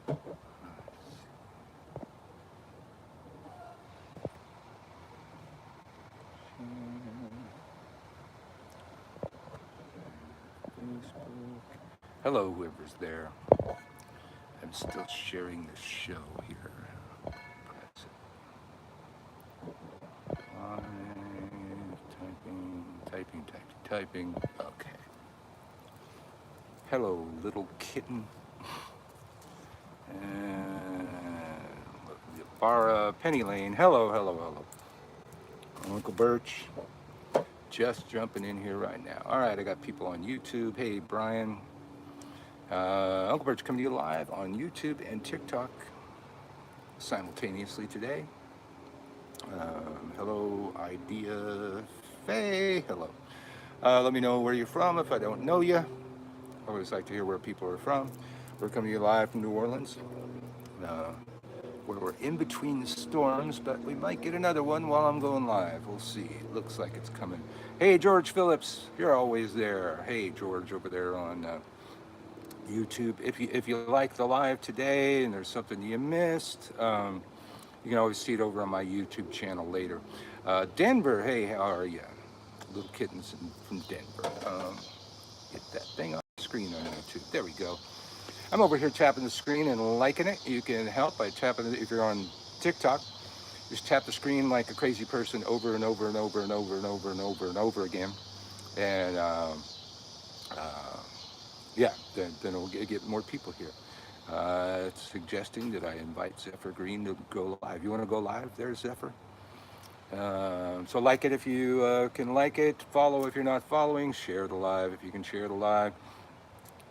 Facebook. Hello, whoever's there. I'm still sharing the show here. Press it. Live. Typing. Okay. Hello, little kitten. And Bara, Penny Lane. Hello. Unclebirch. Just jumping in here right now. All right, I got people on YouTube. Hey, Brian. Unclebirch coming to you live on YouTube and TikTok simultaneously today. Hello, Idea Faye. Hello. Let me know where you're from if I don't know you. I always like to hear where people are from. We're coming to you live from New Orleans, where we're in between the storms, but we might get another one while I'm going live. We'll see. It looks like it's coming. Hey, George Phillips, you're always there. Hey, George, over there on YouTube. If you like the live today and there's something you missed, you can always see it over on my YouTube channel later. Denver, hey, how are you? Little kittens from Denver. Get that thing on the screen on YouTube. There we go. I'm over here tapping the screen and liking it. You can help by tapping it. If you're on TikTok, just tap the screen like a crazy person over and over and over and over and over and over and over again. And yeah, then it'll get more people here. It's suggesting that I invite Zephyr Green to go live. You want to go live there, Zephyr? So like it if you can like it. Follow if you're not following. Share the live if you can share the live.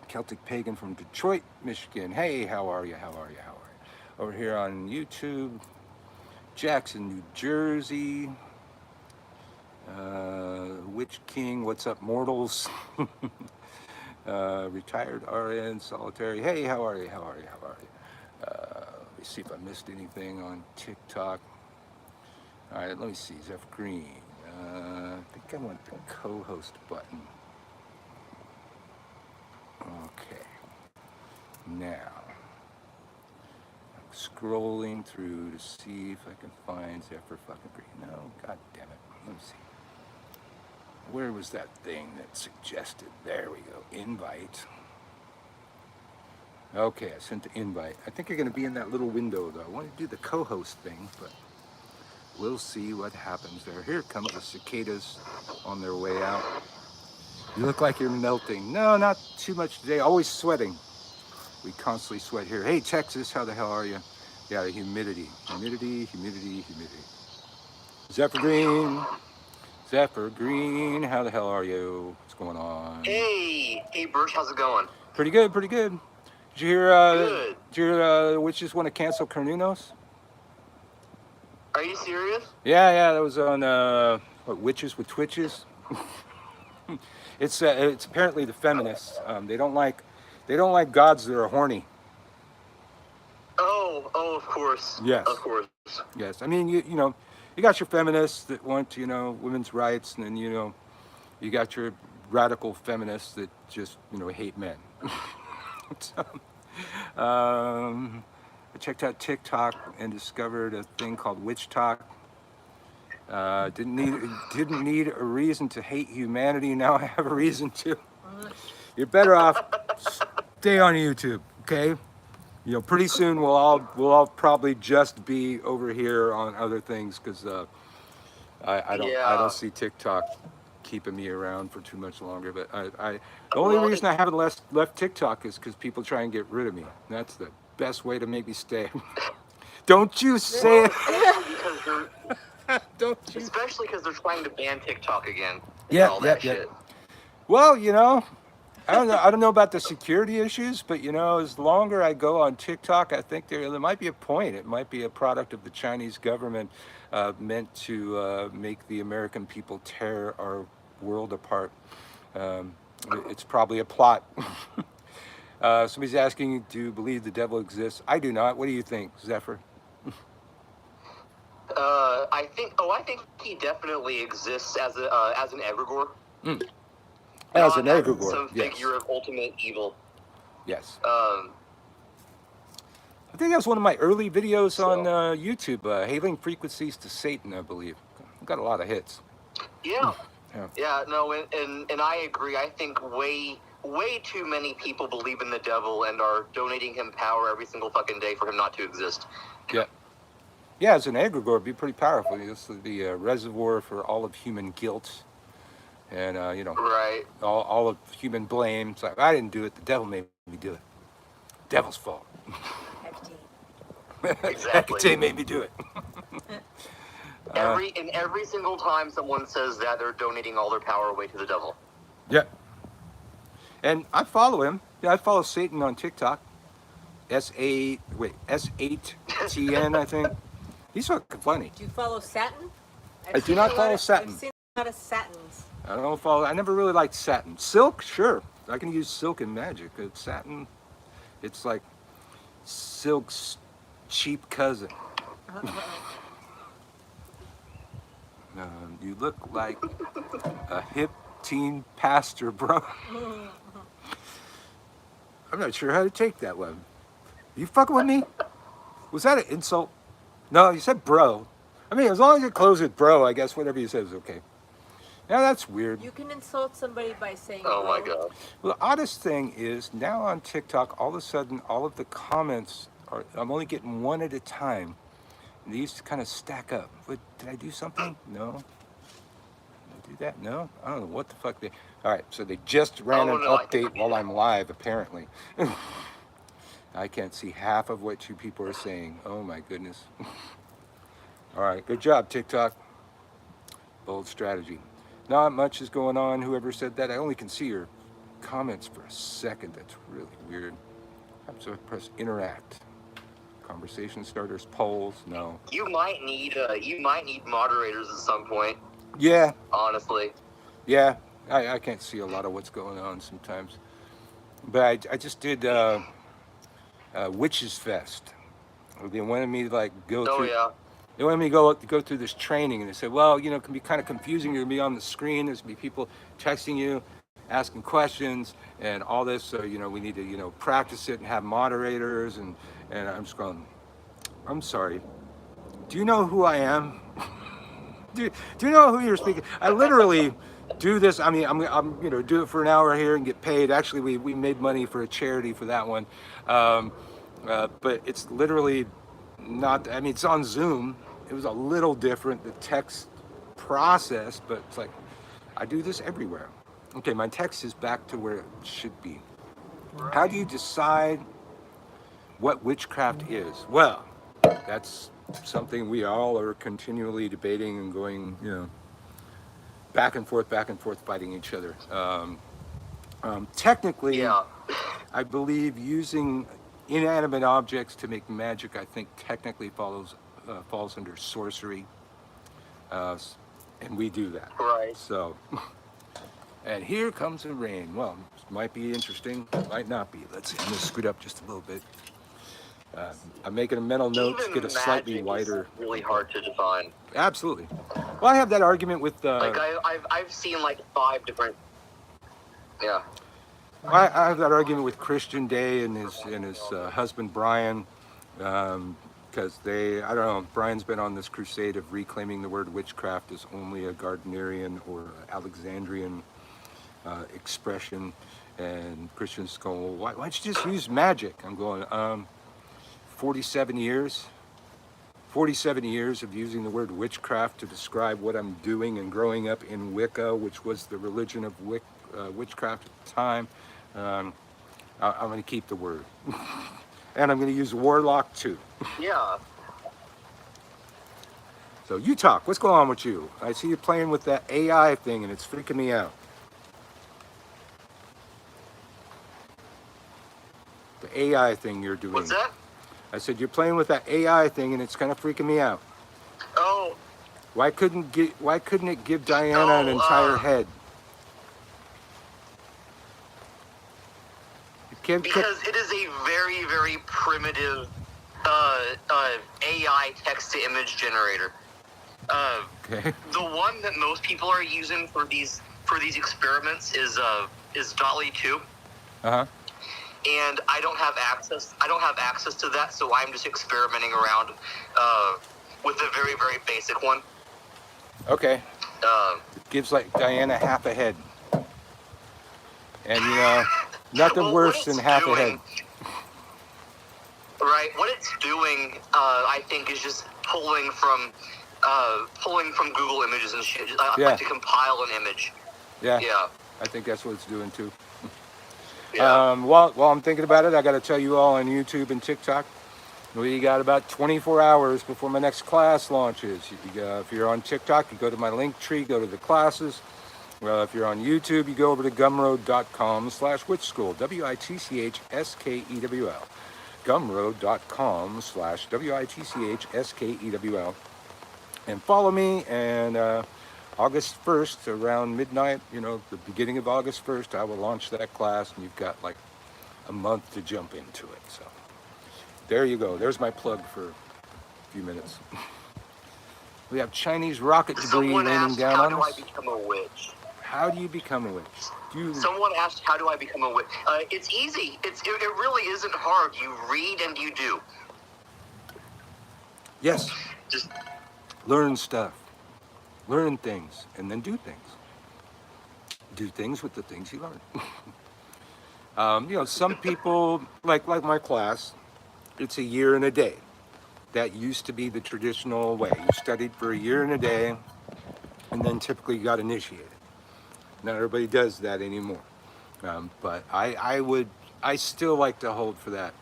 Celtic Pagan from Detroit, Michigan. Hey, how are you? Over here on YouTube. Jackson, New Jersey. Witch King, what's up, mortals? Retired RN, solitary. Hey, how are you? Let me see if I missed anything on TikTok. All right, let me see. Zeph Green. I think I want the co-host button. Okay. Now, I'm scrolling through to see if I can find Zephyr fucking Green. No, god damn it. Let me see. Where was that thing that suggested? There we go. Invite. Okay, I sent the invite. I think you're going to be in that little window, though. I want to do the co-host thing, but we'll see what happens there. Here comes the cicadas on their way out. You look like you're melting. No, not too much today. Always sweating. We constantly sweat here. Hey, Texas, how the hell are you? Yeah, the humidity. Zephyr Green, how the hell are you? What's going on? Hey, Birch, how's it going? Pretty good. Did you hear? Good. Did you hear the witches want to cancel Carnunos? Are you serious? Yeah, that was on what, Witches with Twitches. It's apparently the feminists. They don't like gods that are horny. Oh, of course. Yes. Of course. Yes. I mean, you know, you got your feminists that want, women's rights, and then, you got your radical feminists that just, hate men. So, I checked out TikTok and discovered a thing called Witch Talk. Didn't need a reason to hate humanity. Now I have a reason to. You're better off stay on YouTube, okay? Pretty soon we'll all probably just be over here on other things, because I don't see TikTok keeping me around for too much longer. But the only reason I haven't left TikTok is because people try and get rid of me. That's the best way to make me stay. Don't you say it. Don't you? Especially because they're trying to ban TikTok again. Yeah. Shit. Well, I don't know about the security issues, but as longer I go on TikTok, I think there might be a point. It might be a product of the Chinese government, meant to make the American people tear our world apart. It's probably a plot. Somebody's asking, do you believe the devil exists? I do not. What do you think, Zephyr? I think he definitely exists as an egregore. As an egregore, some yes. figure of ultimate evil. Yes. I think that was one of my early videos So- on YouTube, hailing frequencies to Satan, I believe. Got a lot of hits. Yeah. Yeah. Yeah, no, and I agree. I think way too many people believe in the devil and are donating him power every single fucking day for him not to exist. Yeah. Yeah, as an egregore, it'd be pretty powerful. This is the reservoir for all of human guilt and, you know, Right. all of human blame. It's like, I didn't do it. The devil made me do it. Devil's fault. Exactly. Hecate made me do it. Every single time someone says that, they're donating all their power away to the devil. Yeah. And I follow him. Yeah, I follow Satan on TikTok. S8TN, I think. He's fucking funny. Do you follow Satin? I do not follow Satin. I've seen a lot of Satins. I don't follow. I never really liked satin. Silk, sure. I can use silk in magic. It's satin. It's like silk's cheap cousin. You look like a hip teen pastor, bro. I'm not sure how to take that one. You fucking with me? Was that an insult? No, you said bro. I mean, as long as it closes with bro, I guess whatever you said is okay. Now that's weird. You can insult somebody by saying, Oh my bro. god. Well, the oddest thing is now on TikTok, all of a sudden, all of the comments are, I'm only getting one at a time. And they used to kind of stack up. What, did I do something? No. Did I do that? No. I don't know what the fuck they. All right, so they just ran an update while I'm live, apparently. I can't see half of what you people are saying. Oh my goodness. All right, good job, TikTok. Bold strategy. Not much is going on. Whoever said that, I only can see your comments for a second. That's really weird. So I press interact. Conversation starters, polls, no. You might need moderators at some point. Yeah, Honestly. yeah. I can't see a lot of what's going on sometimes. But I just did Witches Fest. They wanted me to like go Oh through. yeah. They wanted me to go through this training, and they said, well, you know, it can be kind of confusing. You're gonna be on the screen. There's gonna be people texting you, asking questions, and all this. So you know, we need to practice it and have moderators. And I'm just going, I'm sorry. Do you know who I am? do you know who you're speaking? I literally do this. I mean, I'm do it for an hour here and get paid. Actually, we made money for a charity for that one, but it's literally not. I mean, it's on Zoom. It was a little different, the text process, but it's like I do this everywhere. Okay, my text is back to where it should be. Right. How do you decide what witchcraft is? Well, that's something we all are continually debating and going, back and forth, fighting each other. Technically, Yeah. I believe using inanimate objects to make magic, I think technically falls under sorcery, and we do that. Right. So, and here comes the rain. Well, this might be interesting, might not be. Let's see, I'm gonna scoot up just a little bit. I'm making a mental note to get a slightly wider. Is really hard to define. Absolutely. Well, I have that argument with. Like I've seen like 5 different. Yeah. I have that argument with Christian Day and his husband Brian, because I don't know, Brian's been on this crusade of reclaiming the word witchcraft as only a Gardnerian or Alexandrian expression, and Christians going, well, why don't you just use magic? I'm going, 47 years of using the word witchcraft to describe what I'm doing, and growing up in Wicca, which was the religion of witchcraft at the time. I'm going to keep the word. And I'm going to use warlock too. Yeah. So you talk. What's going on with you? I see you playing with that AI thing and it's freaking me out. The AI thing you're doing. What's that? I said you're playing with that AI thing and it's kind of freaking me out. Oh. Why couldn't it give Diana an entire head? Because it is a very, very primitive AI text-to-image generator. Okay. The one that most people are using for these experiments is DALL-E 2. Uh-huh. and I don't have access. I don't have access to that, so I'm just experimenting around with a very, very basic one. Okay. Uh, Gives like Diana half a head. And nothing well, worse than half a head. Right. What it's doing, I think, is just pulling from Google Images and shit. Yeah. Like to compile an image. Yeah. Yeah. I think that's what it's doing too. Yeah. While I'm thinking about it, I got to tell you all on YouTube and TikTok, we got about 24 hours before my next class launches. If you're on TikTok, you go to my link tree, go to the classes. Well, if you're on YouTube, you go over to gumroad.com/witchschool, WITCHSKEWL, gumroad.com/WITCHSKEWL, and follow me. And August 1st, around midnight, the beginning of August 1st, I will launch that class, and you've got like a month to jump into it. So there you go. There's my plug for a few minutes. We have Chinese rocket debris Someone raining asked, down how on do us. I become a witch? How do you become a witch? Someone asked, how do I become a witch? It's easy. It really isn't hard. You read and you do. Yes. Just Learn stuff. Learn things and then do things. Do things with the things you learn. Some people, like my class, it's a year and a day. That used to be the traditional way. You studied for a year and a day, and then typically you got initiated. Not everybody does that anymore. But I still like to hold for that.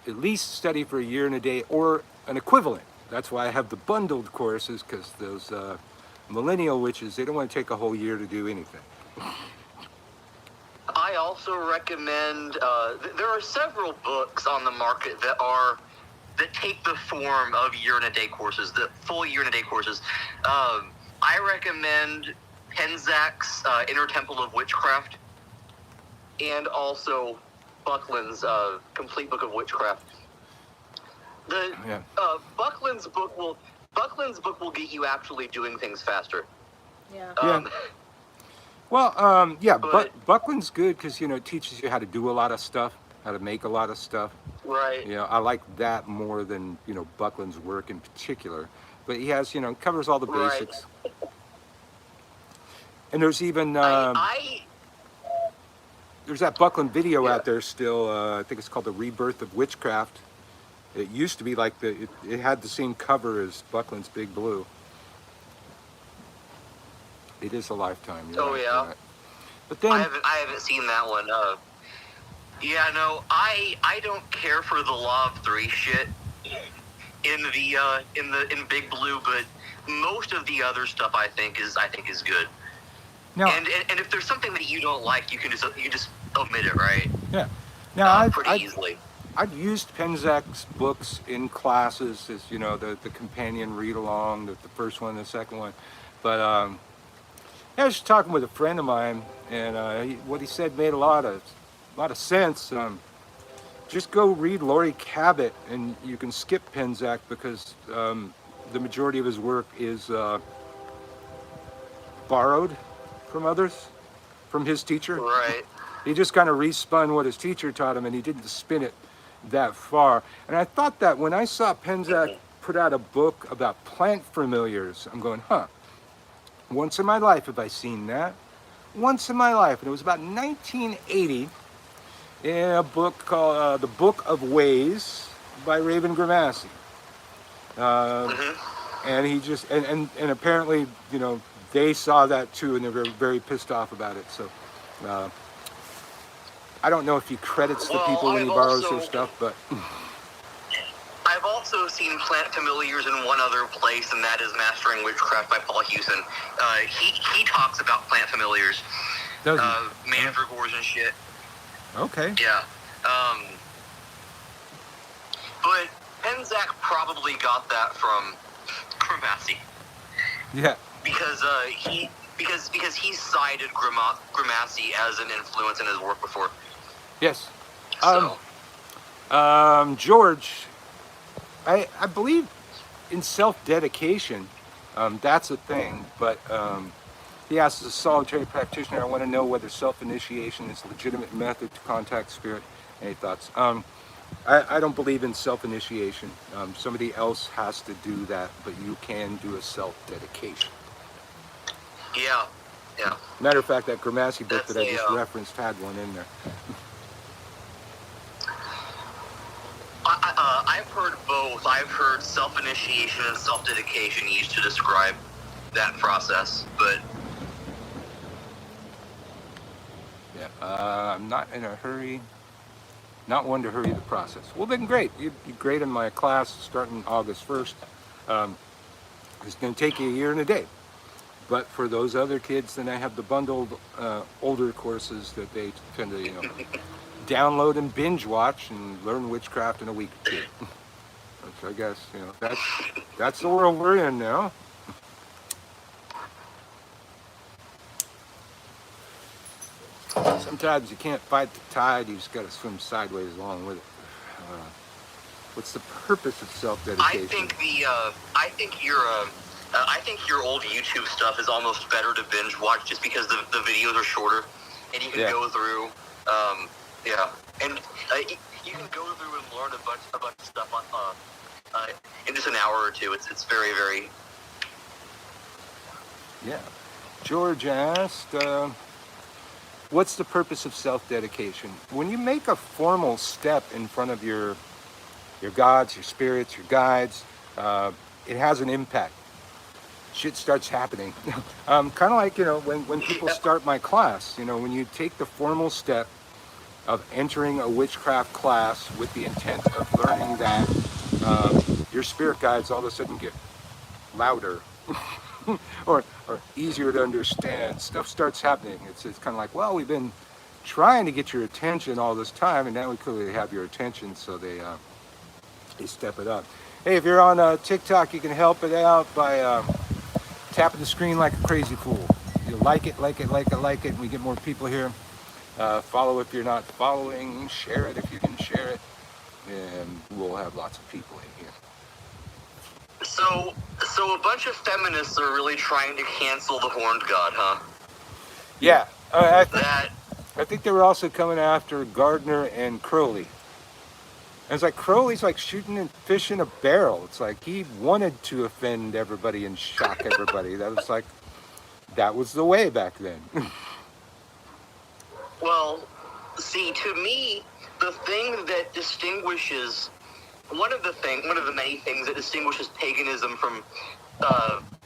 At least study for a year and a day or an equivalent. That's why I have the bundled courses, because those millennial witches, they don't want to take a whole year to do anything. I also recommend. There are several books on the market that take the form of year-and-a-day courses, the full year-and-a-day courses. I recommend Penzak's Inner Temple of Witchcraft, and also Buckland's Complete Book of Witchcraft. Buckland's book will get you actually doing things faster. Yeah. But Buckland's good because it teaches you how to do a lot of stuff, how to make a lot of stuff. Right. I like that more than Buckland's work in particular. But he has covers all the basics. Right. And there's even there's that Buckland video out there still. I think it's called The Rebirth of Witchcraft. It used to be like it had the same cover as Buckland's Big Blue. It is a Lifetime. Yeah. But then I haven't seen that one. I don't care for the Law of Three shit in Big Blue, but most of the other stuff I think is good. Now, and if there's something that you don't like, you just omit it, right? Yeah. Now pretty easily. I've used Penzak's books in classes as the companion read along, the first one, the second one, but I was just talking with a friend of mine, and what he said made a lot of sense. Just go read Laurie Cabot, and you can skip Penzak because the majority of his work is borrowed from others, from his teacher. Right. He just kind of respun what his teacher taught him, and he didn't spin it that far. And I thought that when I saw Penzak put out a book about plant familiars, I'm going, once in my life have I seen that. Once in my life. And it was about 1980 in a book called The Book of Ways by Raven Grimassi. And he just, and apparently, they saw that too, and they were very pissed off about it. So I don't know if he credits the people when he borrows their stuff, but I've also seen plant familiars in one other place, and that is Mastering Witchcraft by Paul Hewson. He talks about plant familiars, mandragores and shit. Okay. Yeah. But Penzak probably got that from Grimassi. Yeah. Because he cited Grimassi as an influence in his work before. Yes. So. George, I believe in self-dedication, that's a thing, but He asks, as a solitary practitioner, I want to know whether self-initiation is a legitimate method to contact spirit. Any thoughts? I don't believe in self-initiation. Somebody else has to do that, but you can do a self-dedication. Yeah, yeah. Matter of fact, that Gramassi book That's that I just a, referenced had one in there. I've heard both. I've heard self-initiation and self-dedication used to describe that process, but Yeah, I'm not in a hurry. Not one to hurry the process. Well, then great. You'd be great in my class starting August 1st. It's going to take you a year and a day. But for those other kids, then I have the bundled older courses that they tend to, download and binge watch and learn witchcraft in a week or two. Which I guess, that's the world we're in now. Sometimes you can't fight the tide, you just got to swim sideways along with it. What's the purpose of self-dedication? I think your old YouTube stuff is almost better to binge watch just because the videos are shorter and you can go through, and you can go through and learn a bunch of stuff in just an hour or two. It's very, very. Yeah. George asked, what's the purpose of self-dedication? When you make a formal step in front of your gods, your spirits, your guides, it has an impact. Shit starts happening. Kind of like, when people start my class, when you take the formal step of entering a witchcraft class with the intent of learning that, your spirit guides all of a sudden get louder or easier to understand. Stuff starts happening. It's kind of like, well, we've been trying to get your attention all this time, and now we clearly have your attention, so they step it up. Hey, if you're on TikTok, you can help it out by tapping the screen like a crazy fool. You like it, and we get more people here. Follow if you're not following, share it if you can share it, and we'll have lots of people in here. So a bunch of feminists are really trying to cancel the horned god, huh? Yeah, I think they were also coming after Gardner and Crowley. And it's like Crowley's like shooting fish in a barrel. It's like he wanted to offend everybody and shock everybody. That was the way back then. Well, see, to me, the thing that distinguishes one of the many things that distinguishes paganism from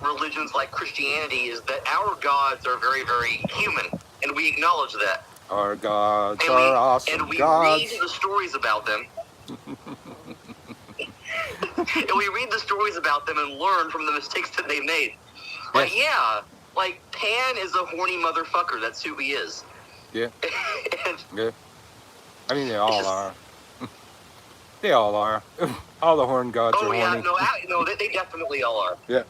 religions like Christianity is that our gods are very, very human, and we acknowledge that. Our gods are awesome and we gods. read the stories about them. And we read the stories about them and learn from the mistakes that they made. Like, like Pan is a horny motherfucker. That's who he is. Yeah. Yeah. I mean, they all are. They all are. All the horn gods are horny. No, they definitely all are. Yeah.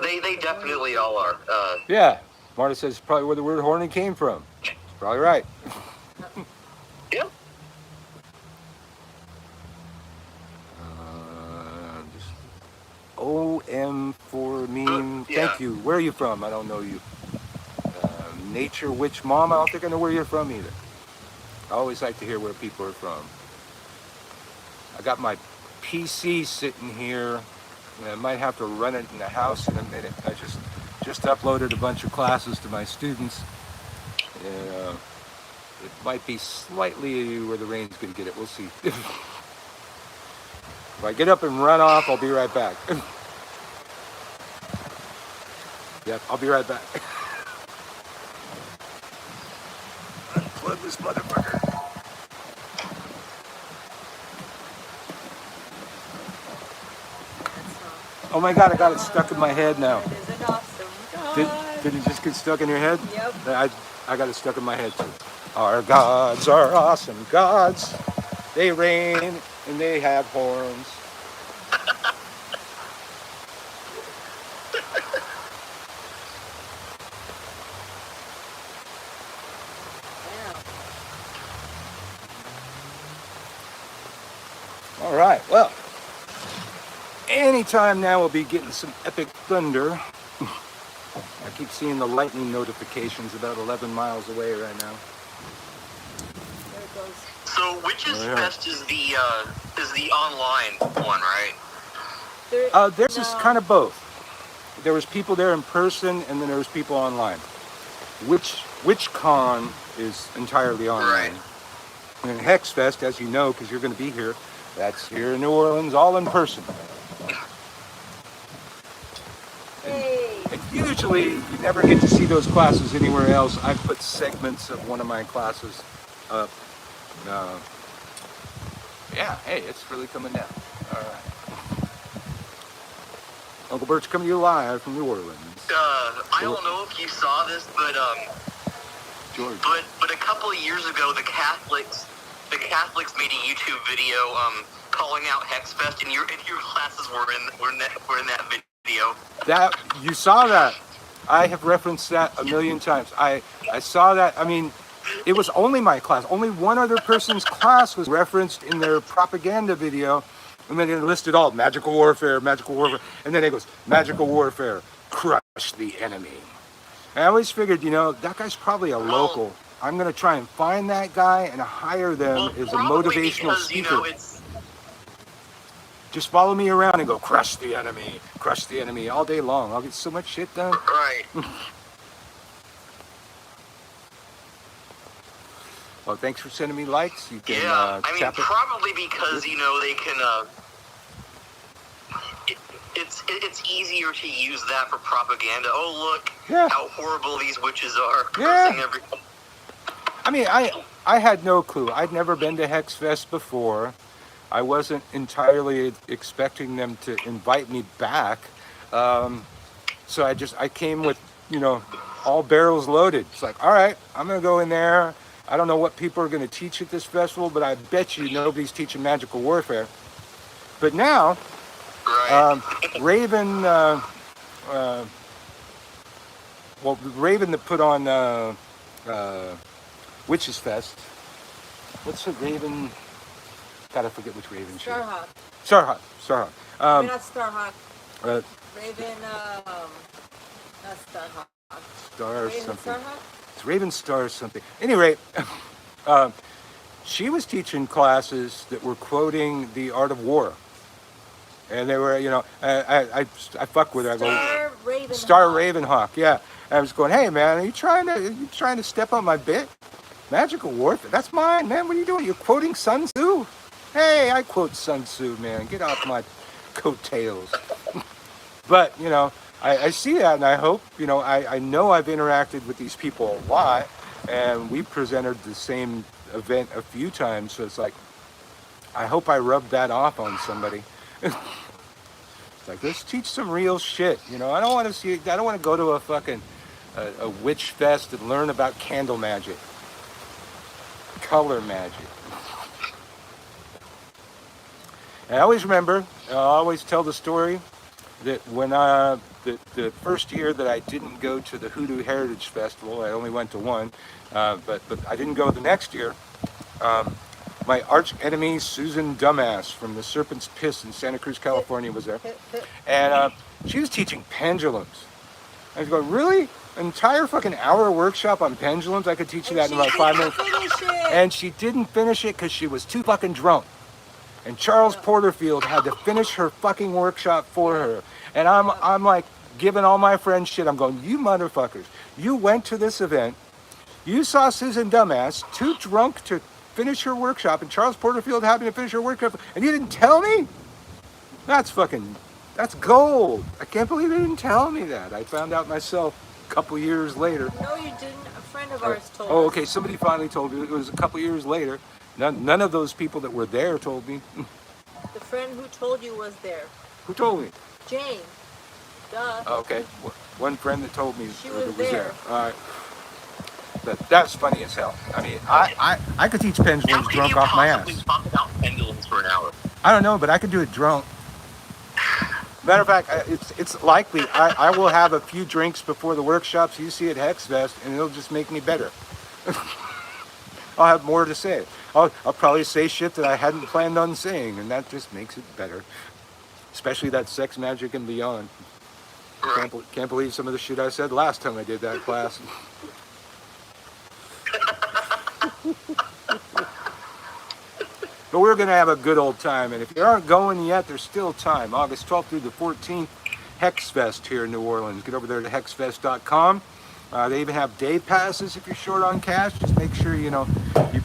They definitely all are. Yeah. Marta says it's probably where the word horny came from. She's probably right. Yeah. Just OM for meme. Thank you. Where are you from? I don't know you. Nature Witch Mom. I don't think I know where you're from either. I always like to hear where people are from. I got my PC sitting here. I might have to run it in the house in a minute. I just uploaded a bunch of classes to my students. It might be slightly where the rain's going to get it. We'll see. If I get up and run off, I'll be right back. Yep, I'll be right back. Unplug this motherfucker. Oh my God, I got it stuck in my head now. That is an awesome god. Did it just get stuck in your head? Yep. I got it stuck in my head too. Our gods are awesome gods. They reign and they have horns. Wow. All right, well, anytime now we'll be getting some epic thunder. I keep seeing the lightning notifications about 11 miles away right now. There it goes. So Witches Oh, yeah. Fest is the online one, right? There's just kind of both. There was people there in person, and then there was people online. Which con is entirely online. Right. And Hex Fest, as you know, because you're going to be here, that's here in New Orleans, all in person. Hey. And usually, you never get to see those classes anywhere else. I put segments of one of my classes up. Yeah, hey, it's really coming down. All right. Unclebirch coming to you live from New Orleans. I don't know if you saw this, but George. but a couple of years ago, the Catholics made a YouTube video calling out Hexfest, and your classes were in that video. That you saw that. I have referenced that a million times. I saw that. I mean, it was only my class. Only one other person's class was referenced in their propaganda video. And then it listed all magical warfare, and then it goes, magical warfare, crush the enemy. And I always figured, that guy's probably a local. I'm going to try and find that guy and hire them as a motivational speaker. Just follow me around and go, crush the enemy all day long. I'll get so much shit done. Right. Well, thanks for sending me likes. You can I mean, tap it. probably because they can. It's easier to use that for propaganda. Oh, look how horrible these witches are. Cursing everyone. I mean, I had no clue. I'd never been to Hexfest before. I wasn't entirely expecting them to invite me back. So I came with, all barrels loaded. It's like, all right, I'm going to go in there. I don't know what people are going to teach at this festival, but I bet you nobody's teaching magical warfare. But now, Raven, Raven that put on Witches Fest. What's the Raven? Gotta forget which Raven she is. Starhawk. Starhawk. I mean, not Starhawk. Raven, not Starhawk. Star Raven something. Starhawk? It's Raven Star something. Anyway, she was teaching classes that were quoting The Art of War. And they were, I fuck with her. I go, Star Ravenhawk, yeah. And I was going, hey man, are you trying to step on my bit? Magical warfare, that's mine, man. What are you doing? You're quoting Sun Tzu? Hey, I quote Sun Tzu, man. Get off my coattails. But, I see that, and I hope, I know I've interacted with these people a lot, and we presented the same event a few times, so it's like, I hope I rubbed that off on somebody. It's like, let's teach some real shit, I don't want to go to a fucking a witch fest and learn about candle magic, color magic. And I always remember, I always tell the story that when the first year that I didn't go to the Hoodoo Heritage Festival, I only went to one, but I didn't go the next year. My arch enemy, Susan Dumbass from the Serpent's Piss in Santa Cruz, California, was there. And she was teaching pendulums. I was going, really? An entire fucking hour workshop on pendulums? I could teach you that in about 5 minutes. And she didn't finish it because she was too fucking drunk. And Charles Porterfield had to finish her fucking workshop for her. And I'm like giving all my friends shit. I'm going, you motherfuckers, you went to this event, you saw Susan Dumbass, too drunk to finish her workshop, and Charles Porterfield having to finish her workshop, and you didn't tell me? That's gold. I can't believe they didn't tell me that. I found out myself a couple years later. No, you didn't. A friend of ours told us. Oh, okay, somebody finally told me. It was a couple years later. None of those people that were there told me. The friend who told you was there. Who told me? Jane. Duh. Okay, one friend that told me She that was was there. there. All right. That's funny as hell. I mean, I could teach pendulums drunk off my ass. Talk about pendulums for an hour. I don't know, but I could do it drunk. Matter of fact, it's likely I will have a few drinks before the workshops you see at Hexfest, and it'll just make me better. I'll have more to say. I'll probably say shit that I hadn't planned on saying, and that just makes it better. Especially that sex magic and beyond. Right. Can't believe some of the shit I said last time I did that class. But we're going to have a good old time. And if you aren't going yet, there's still time. August 12th through the 14th, HexFest here in New Orleans. Get over there to hexfest.com. They even have day passes if you're short on cash. Just make sure, you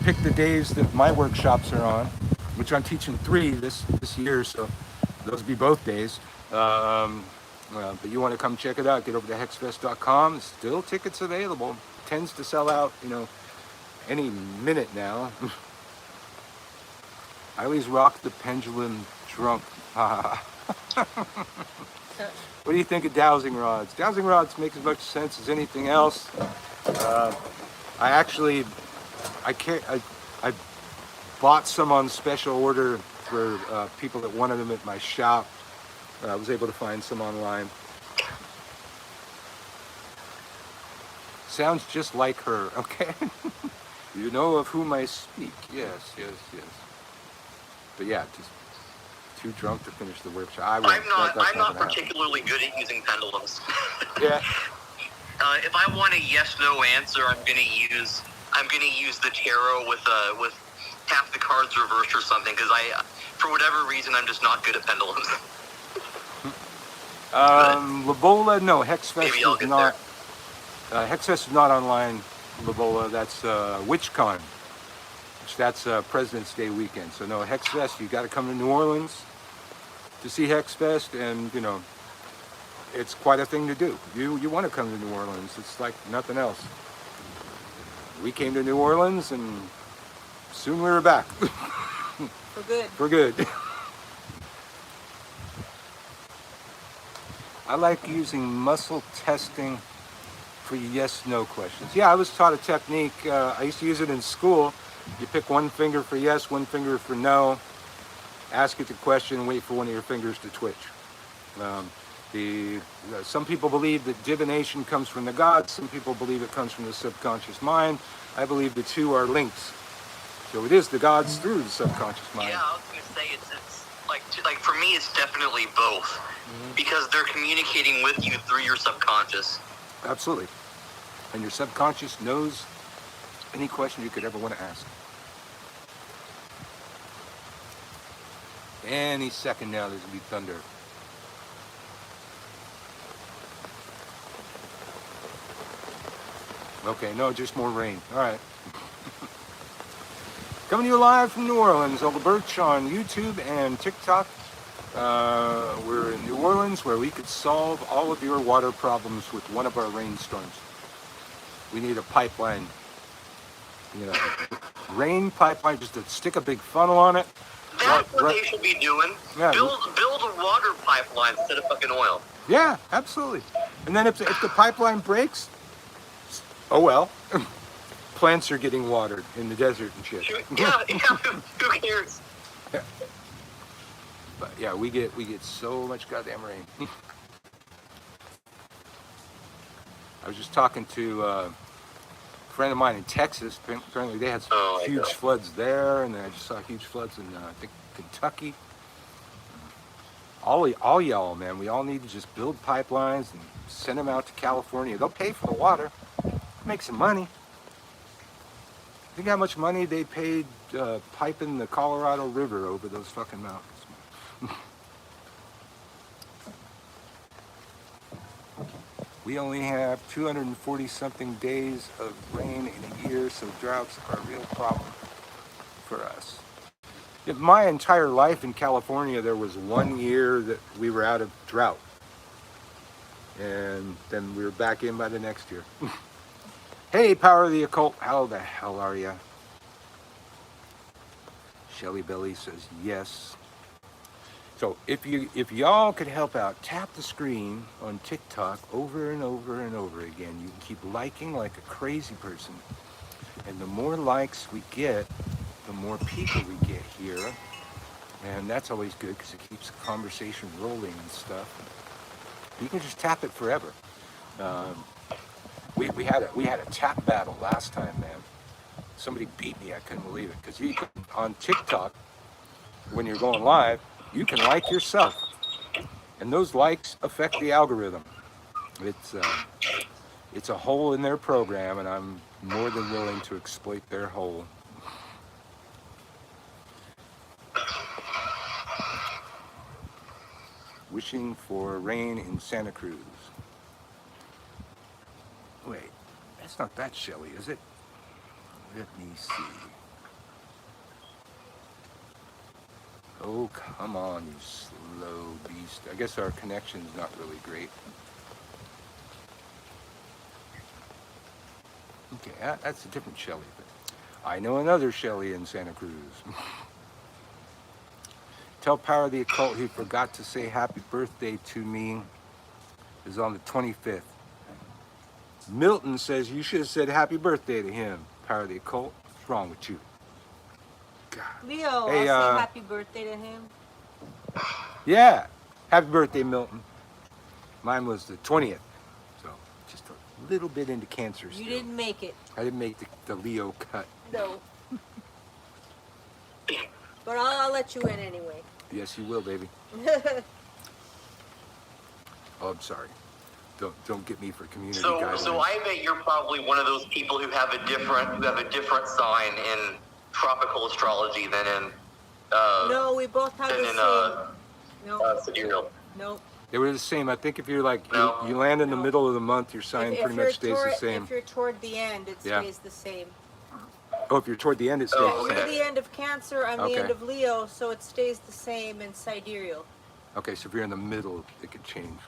pick the days that my workshops are on, which I'm teaching 3 this year, so those will be both days. But you want to come check it out, get over to hexfest.com. Still tickets available. Tends to sell out, any minute now. I always rock the pendulum drunk. What do you think of dowsing rods? Dowsing rods make as much sense as anything else. I bought some on special order for people that wanted them at my shop. I was able to find some online. Sounds just like her, okay? You know of whom I speak. Yes. But yeah, just too drunk to finish the workshop. I'm not particularly good at using pendulums. Yeah. If I want a yes/no answer, I'm gonna use the tarot with half the cards reversed or something, because for whatever reason, I'm just not good at pendulums. Lobola, no, HexFest Maybe I'll is get not. HexFest is not online. Lobola, that's WitchCon, which that's President's Day weekend. So no, HexFest, you got to come to New Orleans to see HexFest, and it's quite a thing to do. You want to come to New Orleans? It's like nothing else. We came to New Orleans, and soon we were back. For good. For good. I like using muscle testing for yes/no questions. Yeah, I was taught a technique. I used to use it in school. You pick one finger for yes, one finger for no. Ask it the question and wait for one of your fingers to twitch. Some people believe that divination comes from the gods. Some people believe it comes from the subconscious mind. I believe the two are linked. So it is the gods through the subconscious mind. Yeah, I was gonna say it's like for me, it's definitely both, because they're communicating with you through your subconscious. Absolutely. And your subconscious knows any question you could ever want to ask. Any second now, there's going to be thunder. Okay, no, just more rain. All right. Coming to you live from New Orleans, Unclebirch on YouTube and TikTok. We're in New Orleans, where we could solve all of your water problems with one of our rainstorms. We need a pipeline, rain pipeline, just to stick a big funnel on it. That's what they should be doing. Yeah. Build a water pipeline instead of fucking oil. Yeah, absolutely. And then if the pipeline breaks, oh well. Plants are getting watered in the desert and shit. Yeah, who cares? Yeah. But yeah, we get so much goddamn rain. I was just talking to a friend of mine in Texas. Apparently they had some huge floods there, and then I just saw huge floods in I think Kentucky. All y'all, man, we all need to just build pipelines and send them out to California. They'll pay for the water, make some money. Think how much money they paid piping the Colorado River over those fucking mountains. We only have 240 something days of rain in a year, so droughts are a real problem for us. In my entire life in California, there was 1 year that we were out of drought. And then we were back in by the next year. Hey, Power of the Occult, how the hell are ya? Shelly Belly says yes. So if y'all could help out, tap the screen on TikTok over and over and over again. You can keep liking like a crazy person. And the more likes we get, the more people we get here. And that's always good because it keeps the conversation rolling and stuff. You can just tap it forever. We had a tap battle last time, man. Somebody beat me. I couldn't believe it, because on TikTok, when you're going live, you can like yourself, and those likes affect the algorithm. It's a hole in their program, and I'm more than willing to exploit their hole. Wishing for rain in Santa Cruz. Wait, that's not that Shelley, is it? Let me see. Oh, come on, you slow beast. I guess our connection's not really great. Okay, that's a different Shelley. But I know another Shelley in Santa Cruz. Tell Power of the Occult he forgot to say happy birthday to me. Is on the 25th. Milton says you should have said happy birthday to him. Power of the Occult. What's wrong with you? God. Leo, Hey, I'll say happy birthday to him. Yeah. Happy birthday, Milton. Mine was the 20th. So just a little bit into Cancer still. You didn't make it. I didn't make the Leo cut. No. But I'll let you in anyway. Yes, you will, baby. Oh, I'm sorry. Don't get me for community guidelines. So I bet you're probably one of those people who have a different sign in tropical astrology than in no, we both have the same. No. sidereal. No. They were the same. I think if you're like, No. you land in the No. middle of the month, your sign pretty much stays the same. If you're toward the end, it Yeah. stays the same. Oh, if you're toward the end, it stays Oh, the You're same. the end of Cancer, I'm Okay. the end of Leo, so it stays the same in sidereal. Okay, so if you're in the middle, it could change.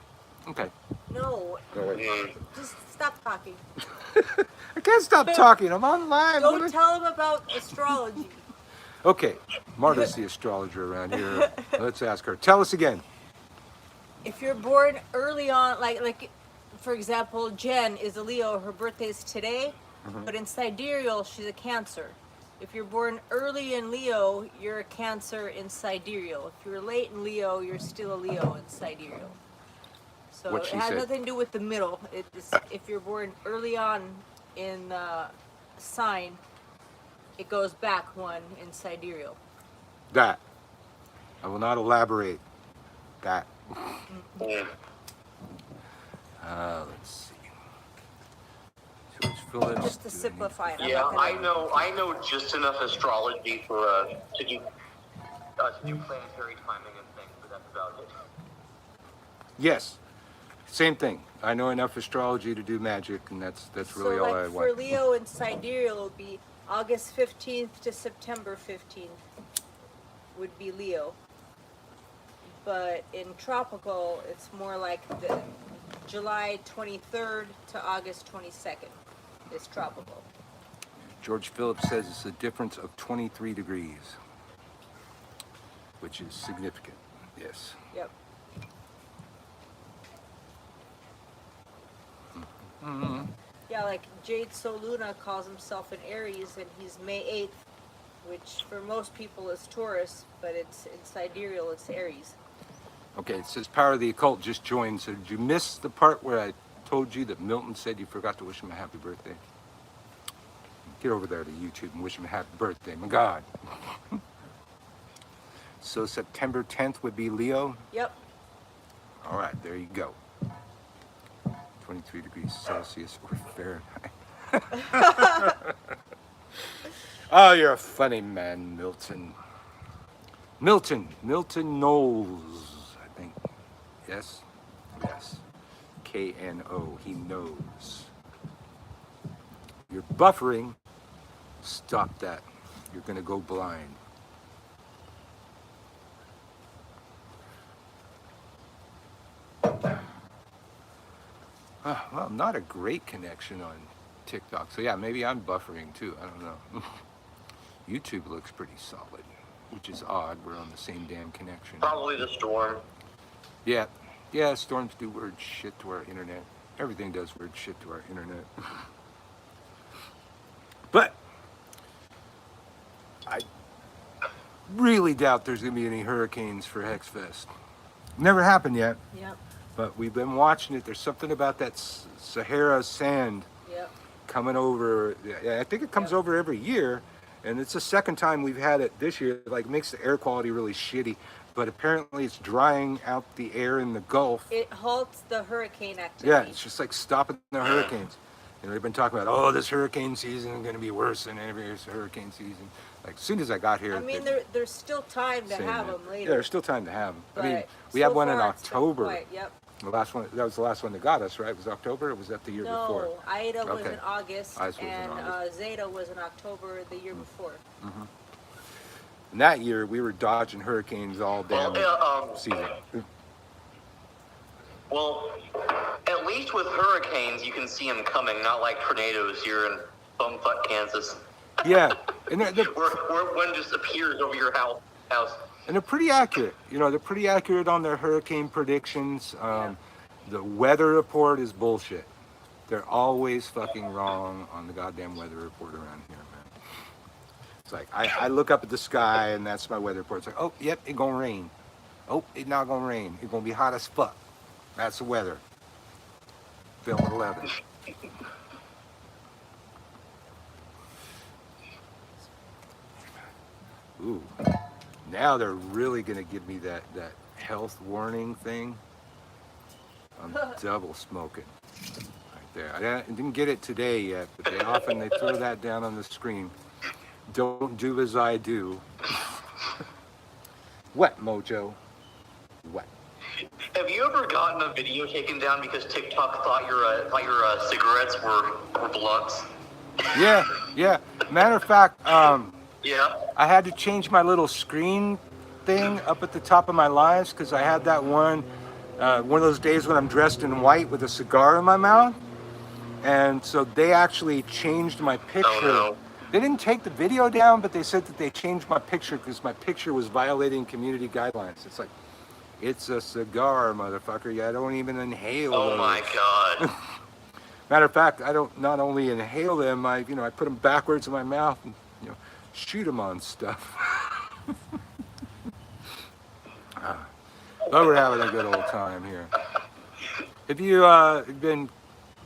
Okay. No, Mm. just stop talking. I can't stop talking. I'm on live. Don't tell him about astrology. Okay, Marta's the astrologer around here. Let's ask her. Tell us again. If you're born early on, like for example, Jen is a Leo, her birthday's today, but in sidereal, she's a Cancer. If you're born early in Leo, you're a Cancer in sidereal. If you're late in Leo, you're still a Leo in sidereal. So What it she has said. nothing to do with the middle. It's, if you're born early on in the sign, it goes back one in sidereal. That. I will not elaborate. That. Mm. Let's see. George Phillips. Just to do I need- simplify it. I'm Yeah, not gonna- I know just enough astrology for to do planetary timing and things, but that's about it. Yes. Same thing. I know enough astrology to do magic, and that's really so all like I for want. Leo in sidereal, it would be August 15th to September 15th would be Leo. But in tropical, it's more like the July 23rd to August 22nd is tropical. George Phillips says it's a difference of 23 degrees, which is significant. Yes. Yep. Mm-hmm. Yeah, like Jade Soluna calls himself an Aries, and he's May 8th, which for most people is Taurus, but it's in sidereal, it's Aries. Okay, it says Power of the Occult just joined. So did you miss the part where I told you that Milton said you forgot to wish him a happy birthday? Get over there to YouTube and wish him a happy birthday. My God. So September 10th would be Leo? Yep. All right, there you go. 23 degrees Celsius or Fahrenheit. Oh, you're a funny man, Milton. Milton Knowles, I think. Yes? Yes. K-N-O, he knows. You're buffering. Stop that. You're gonna go blind. Well, not a great connection on TikTok. So yeah, maybe I'm buffering too. I don't know. YouTube looks pretty solid, which is odd. We're on the same damn connection. Probably the storm. Yeah. Yeah, storms do weird shit to our internet. Everything does weird shit to our internet. But I really doubt there's going to be any hurricanes for Hexfest. Never happened yet, Yep. but we've been watching it. There's something about that Sahara sand Yep. coming over. Yeah, I think it comes Yep. over every year, and it's the second time we've had it this year. Like, makes the air quality really shitty. but apparently it's drying out the air in the Gulf. It halts the hurricane Yeah, activity. it's just like stopping the hurricanes. You know, they've been talking about, oh, this hurricane season is going to be worse than every other hurricane season. Like, as soon as I got here, I mean, they- there's still time to saying have that. them later. Yeah, there's still time to have them. I mean, but we so had one in far it's been October. quiet. Yep. The last one, that was the last one that got us, right? Was October, or was that the year before? No, Ida was Okay. in August, Ida was in and August. Zeta was in October the year before. And that year, we were dodging hurricanes all damn season. Well, at least with hurricanes, you can see them coming, not like tornadoes here in bumfuck Kansas, Yeah, and they're, where one just appears over your house. and they're pretty accurate. You know, they're pretty accurate on their hurricane predictions. The weather report is bullshit. They're always fucking wrong on the goddamn weather report around here, man. It's like, I look up at the sky and that's my weather report. It's like, oh, yep, it gonna rain. Oh, it not gonna rain. It gonna be hot as fuck. That's the weather. Film at 11. Ooh, now they're really gonna give me that health warning thing. I'm double smoking right there. I didn't get it today yet, but they throw that down on the screen. Don't do as I do. What, Mojo? What? Have you ever gotten a video taken down because TikTok thought your cigarettes were blunts? Yeah. Matter of fact, Yeah. I had to change my little screen thing up at the top of my lives because I had that one of those days when I'm dressed in white with a cigar in my mouth. And so they actually changed my picture. Oh, no. They didn't take the video down, but they said that they changed my picture because my picture was violating community guidelines. It's like, it's a cigar, motherfucker. I don't even inhale Oh those. my god. Matter of fact, I don't not only inhale them, I put them backwards in my mouth and shoot them on stuff. But we're having a good old time here. Have you been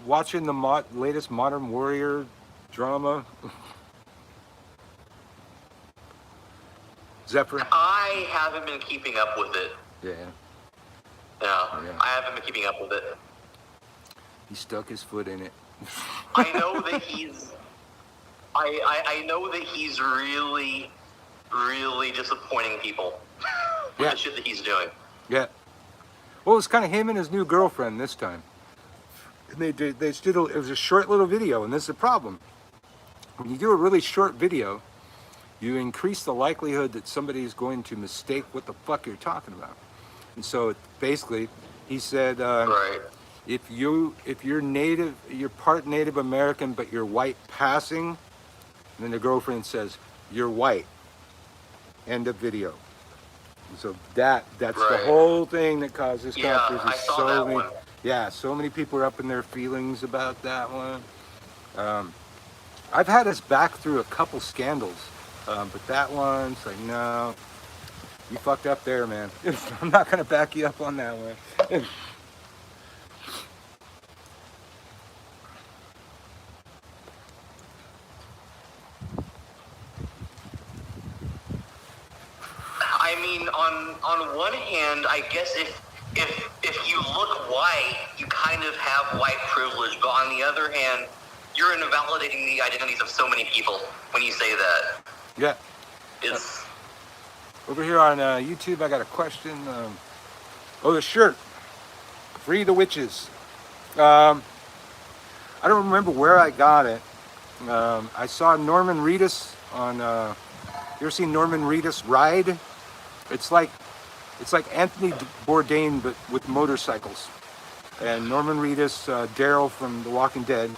watching the latest Modern Warrior drama? Zephyr? I haven't been keeping up with it. Yeah. No, Yeah. I haven't been keeping up with it. He stuck his foot in it. I know that he's. I know that he's really, really disappointing people with Yeah. the shit that he's doing. Yeah. Well, it was kind of him and his new girlfriend this time. And it was a short little video, and this is the problem. When you do a really short video, you increase the likelihood that somebody is going to mistake what the fuck you're talking about. And so basically, he said, Right. if you're native, you're part Native American, but you're white passing, and then the girlfriend says, you're white. End of video. So that's the Right. whole thing that caused this Yeah, controversy. I saw that many, one. Yeah, so many people are up in their feelings about that one. I've had us back through a couple scandals, but that one's like, no, you fucked up there, man. I'm not gonna back you up on that one. I mean, on one hand, I guess if you look white, you kind of have white privilege. But on the other hand, you're invalidating the identities of so many people when you say that. Yeah. It's Over here on YouTube, I got a question. The shirt. Free the witches. I don't remember where I got it. I saw Norman Reedus on. You ever seen Norman Reedus ride? It's like Anthony Bourdain, but with motorcycles. And Norman Reedus, Daryl from The Walking Dead,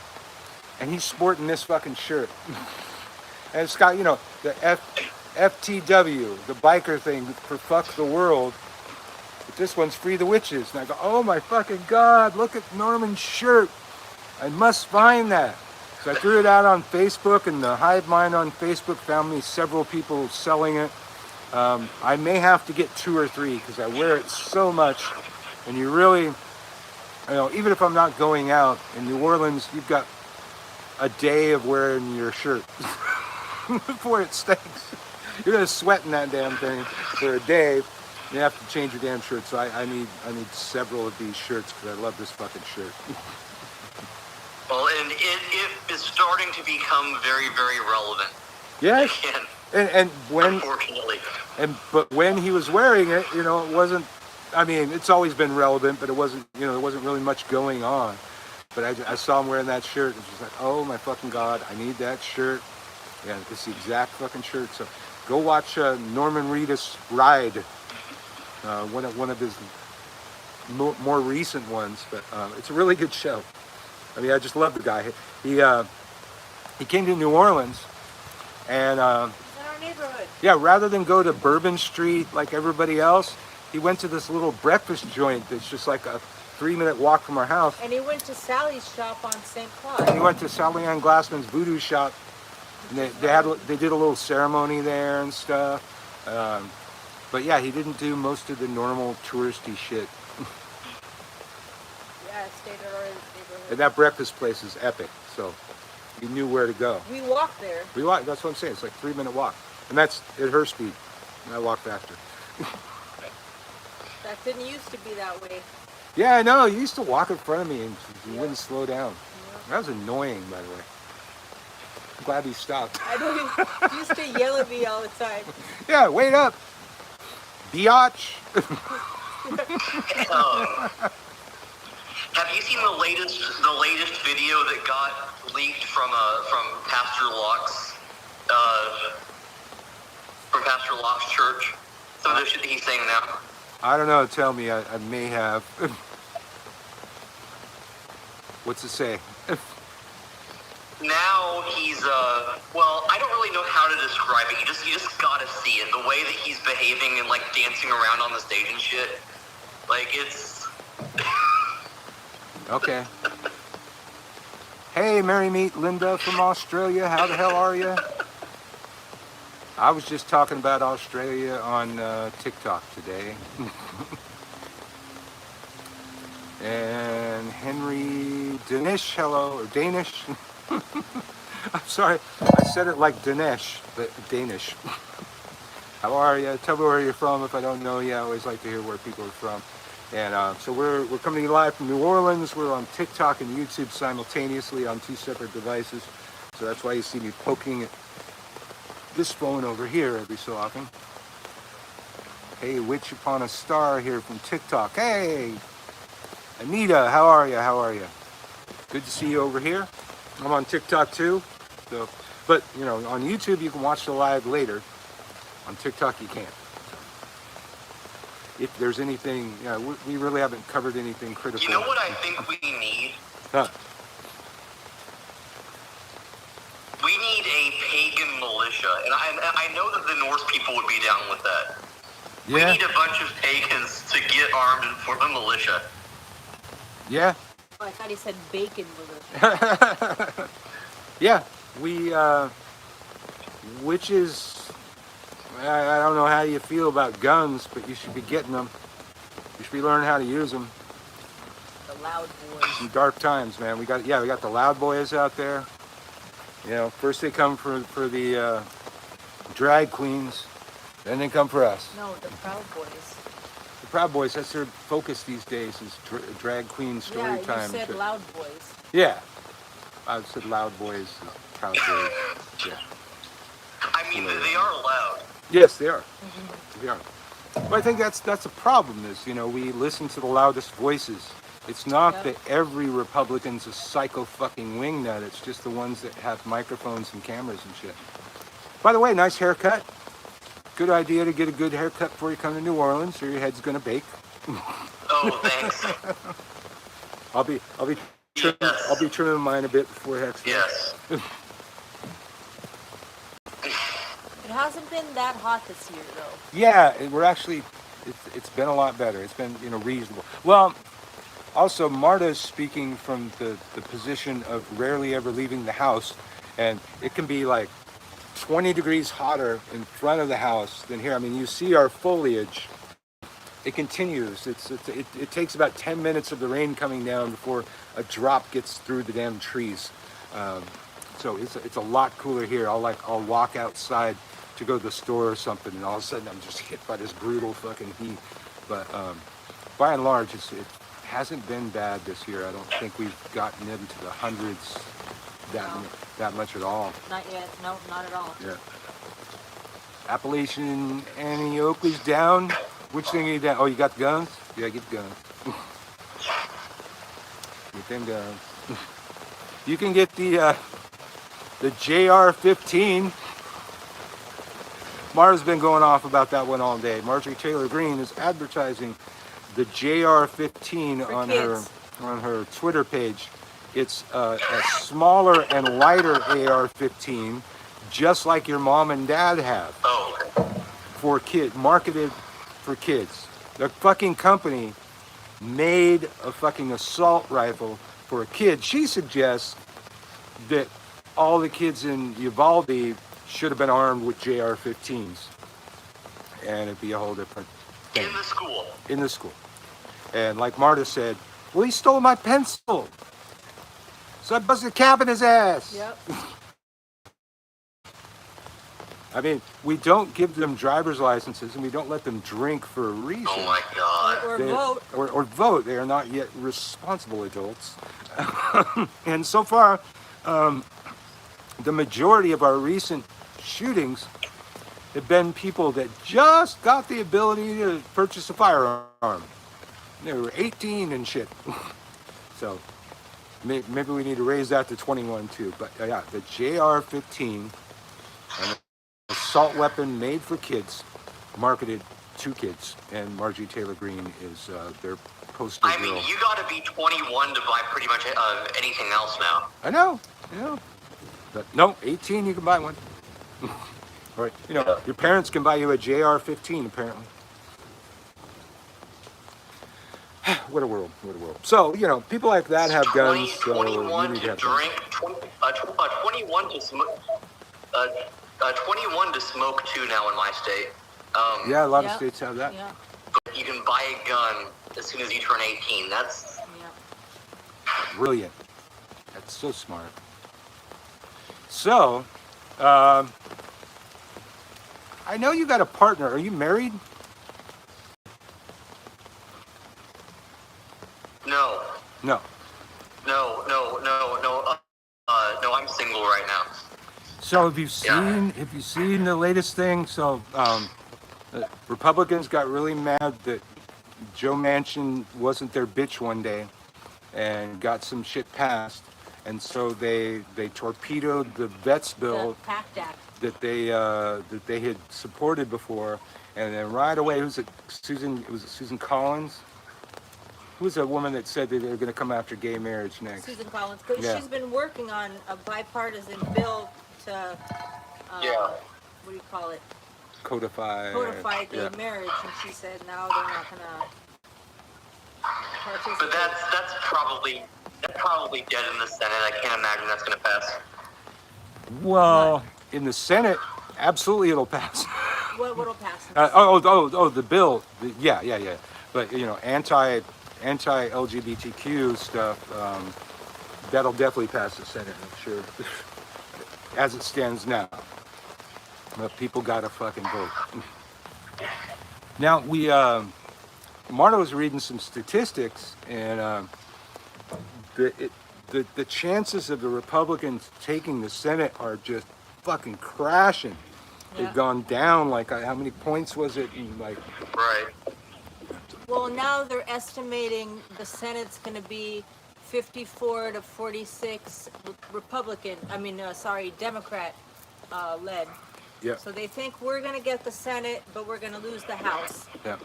and he's sporting this fucking shirt. And it's got the FTW, the biker thing for fuck the world. But this one's Free the Witches. And I go, oh my fucking God, look at Norman's shirt. I must find that. So I threw it out on Facebook, and the Hive Mind on Facebook found me several people selling it. I may have to get 2 or 3 because I wear it so much. And you really, even if I'm not going out in New Orleans, you've got a day of wearing your shirt before it stinks. You're gonna sweat in that damn thing for a day. You have to change your damn shirt, so I need several of these shirts because I love this fucking shirt. Well, and it is starting to become very, very relevant. Yes. Again, And when unfortunately. but when he was wearing it, you know, it wasn't. I mean, it's always been relevant, but it wasn't. You know, there wasn't really much going on. But I saw him wearing that shirt, and was like, oh my fucking god, I need that shirt. Yeah, it's the exact fucking shirt. So go watch Norman Reedus Ride, one of his more recent ones. But it's a really good show. I mean, I just love the guy. He came to New Orleans, and He's in our neighborhood. yeah, rather than go to Bourbon Street like everybody else, he went to this little breakfast joint that's just like a 3-minute walk from our house. And he went to Sally's shop on St. And he Claude. went to Sally Ann Glassman's Voodoo Shop. And they did a little ceremony there and stuff. But yeah, he didn't do most of the normal touristy shit. Yeah, I stayed at our neighborhood. And that breakfast place is epic, so he knew where to go. We walked there. That's what I'm saying. It's like a 3-minute walk, and that's at her speed. And I walk faster. That didn't used to be that way. Yeah, I know. You used to walk in front of me and you wouldn't slow down. That was annoying, by the way. I'm glad he stopped. I know he used to yell at me all the time. Yeah, wait up, biatch. Have you seen the latest video that got leaked from Pastor Locke's church? Some of the shit that he's saying now. I don't know. Tell me. I may have. What's it say? Now he's well, I don't really know how to describe it. You just gotta see it. The way that he's behaving and like dancing around on the stage and shit. Like it's Okay. Hey, Merry Meet Linda from Australia. How the hell are you? I was just talking about Australia on TikTok today. And Henry Danish, hello, or Danish. I'm sorry, I said it like Dinesh, but Danish. How are you? Tell me where you're from if I don't know you. I always like to hear where people are from. And so we're coming to you live from New Orleans. We're on TikTok and YouTube simultaneously on 2 separate devices. So that's why you see me poking at this phone over here every so often. Hey, Witch Upon a Star here from TikTok. Hey, Anita, how are you? How are you? Good to see you over here. I'm on TikTok too. So, but you know, on YouTube you can watch the live later. On TikTok you can't. If there's anything, you know, we really haven't covered anything critical. You know what I think we need? Huh. We need a pagan militia, and I know that the Norse people would be down with that. Yeah. We need a bunch of pagans to get armed and form a militia. Yeah. Oh, I thought he said bacon with Yeah. Which is, I don't know how you feel about guns, but you should be getting them. You should be learning how to use them. the Loud Boys. Some dark times, man. We got the Loud Boys out there. You know, first they come for the drag queens, then they come for us. No, the Proud Boys. The Proud Boys, that's their focus these days, is drag queen story time. Yeah, you said Loud Boys. Yeah. I said Loud Boys, Proud Boys. Yeah. I mean, they are loud. Yes, they are. They are. But I think that's a problem. Is, you know, we listen to the loudest voices. It's not that every Republican's a psycho fucking wingnut. It's just the ones that have microphones and cameras and shit. By the way, nice haircut. Good idea to get a good haircut before you come to New Orleans, or your head's gonna bake. Oh, thanks. I'll be trimming mine a bit before next week. Yes. It hasn't been that hot this year, though. Yeah, we're actually. It's been a lot better. It's been, you know, reasonable. Well, also Marta's speaking from the position of rarely ever leaving the house, and it can be like 20 degrees hotter in front of the house than here. I mean, you see our foliage. It continues. It takes about 10 minutes of the rain coming down before a drop gets through the damn trees. So it's a lot cooler here. I'll walk outside to go to the store or something, and all of a sudden I'm just hit by this brutal fucking heat. But by and large, it hasn't been bad this year. I don't think we've gotten into the hundreds that much at all. Not yet. No, not at all. Yeah. Appalachian Annie Oakley's down. Which thing are you down? Oh, you got the guns? Yeah, get the guns. Get them guns. You can get the JR-15. Mara's been going off about that one all day. Marjorie Taylor Greene is advertising the JR-15 on her Twitter page. It's a smaller and lighter AR-15, just like your mom and dad have. For kids, marketed for kids. The fucking company made a fucking assault rifle for a kid. She suggests that all the kids in Uvalde should have been armed with JR-15s, and it'd be a whole different thing. In the school. In the school. And like Marta said, well, he stole my pencil, so I busted a cap in his ass. Yep. I mean, we don't give them driver's licenses, and we don't let them drink for a reason. Oh my God. Or vote. Or vote. They are not yet responsible adults. And so far, the majority of our recent shootings have been people that just got the ability to purchase a firearm. They were 18 and shit. So maybe we need to raise that to 21 too. But yeah, the JR-15, an assault weapon made for kids, marketed to kids, and Marjorie Taylor Greene is their poster girl. I mean, you got to be 21 to buy pretty much anything else now. I know. But no, 18 you can buy one. Or, your parents can buy you a JR-15 apparently. What a world. So, people like that have guns, so 21 you need to to have drink, 21 to smoke, 21 to smoke too now in my state. Yeah, a lot of states have that. Yeah. You can buy a gun as soon as you turn 18. That's Brilliant. That's so smart. So, I know you got a partner. Are you married? No. No. No, I'm single right now. So have you seen the latest thing? So Republicans got really mad that Joe Manchin wasn't their bitch one day and got some shit passed, and so they torpedoed the vets bill The PACT Act. that they had supported before, and then right away, Susan Collins? Who was that woman that said that they were going to come after gay marriage next? Susan Collins. But Yeah. she's been working on a bipartisan bill to, what do you call it? Codify Gay marriage, and she said now they're not going to participate. But that's probably dead in the Senate. I can't imagine that's going to pass. Well, in the Senate, absolutely it'll pass. What'll pass? The bill. Yeah. But anti-LGBTQ stuff, that'll definitely pass the Senate, I'm sure. As it stands now. But people gotta fucking vote. Now Marta was reading some statistics, and the chances of the Republicans taking the Senate are just fucking crashing. Yeah. They've gone down, like, how many points was it? Right. Well, now they're estimating the Senate's going to be 54 to 46 Democrat led. Yeah. So they think we're going to get the Senate, but we're going to lose the House. Yeah.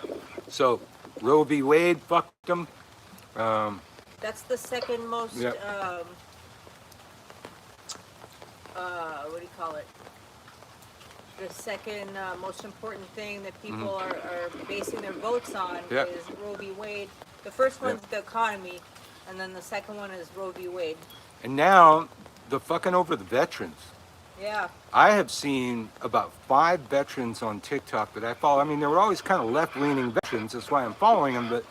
So Roe v. Wade fucked them. That's the second most, Yeah. what do you call it? The second most important thing that people are basing their votes on Yeah. is Roe v. Wade. The first one's the economy, and then the second one is Roe v. Wade. And now they're fucking over the veterans. Yeah. I have seen about 5 veterans on TikTok that I follow. I mean, they were always kind of left-leaning veterans. That's why I'm following them. But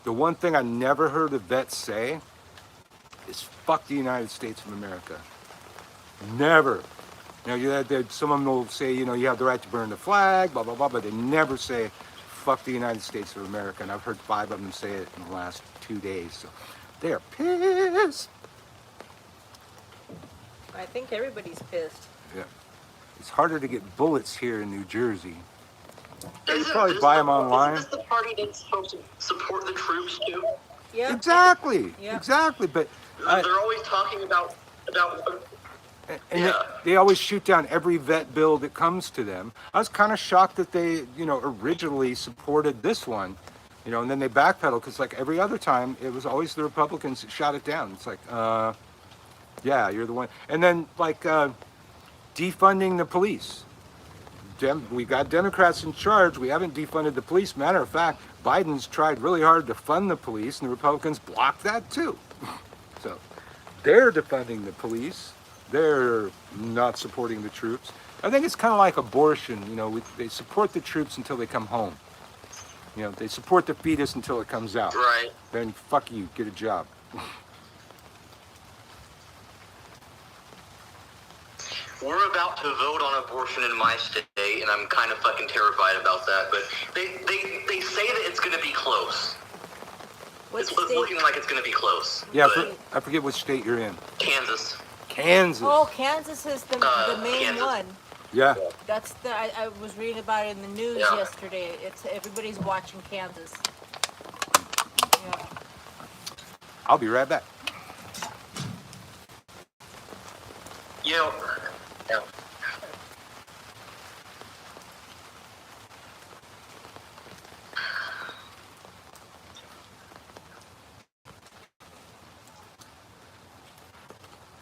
the one thing I never heard a vet say is fuck the United States of America. Never. You know, some of them will say, you know, you have the right to burn the flag, blah, blah, blah, but they never say, fuck the United States of America. And I've heard 5 of them say it in the last 2 days. So they're pissed. I think everybody's pissed. Yeah. It's harder to get bullets here in New Jersey. You Isn't probably this buy the- them online. Isn't this the party that's supposed to support the troops too? Yeah. Exactly. Yeah. Exactly. But They're always talking about and Yeah. they always shoot down every vet bill that comes to them. I was kind of shocked that they, you know, originally supported this one, you know, and then they backpedaled because, like every other time, it was always the Republicans that shot it down. It's like, yeah, you're the one. And then, like, defunding the police. We got Democrats in charge. We haven't defunded the police. Matter of fact, Biden's tried really hard to fund the police, and the Republicans blocked that too. So they're defunding the police. They're not supporting the troops. I think it's kind of like abortion. You know, they support the troops until they come home. You know, they support the fetus until it comes out. right. Then fuck you, get a job. We're about to vote on abortion in my state, and I'm kind of fucking terrified about that. But they say that it's going to be close. What It's state? looking like it's going to to be close. Yeah, but I forget which state you're in. Kansas. Kansas. Oh, Kansas is the main Kansas. one. Yeah. That's the. I was reading about it in the news Yeah. yesterday. It's everybody's watching Kansas. Yeah. I'll be right back. You know, yeah.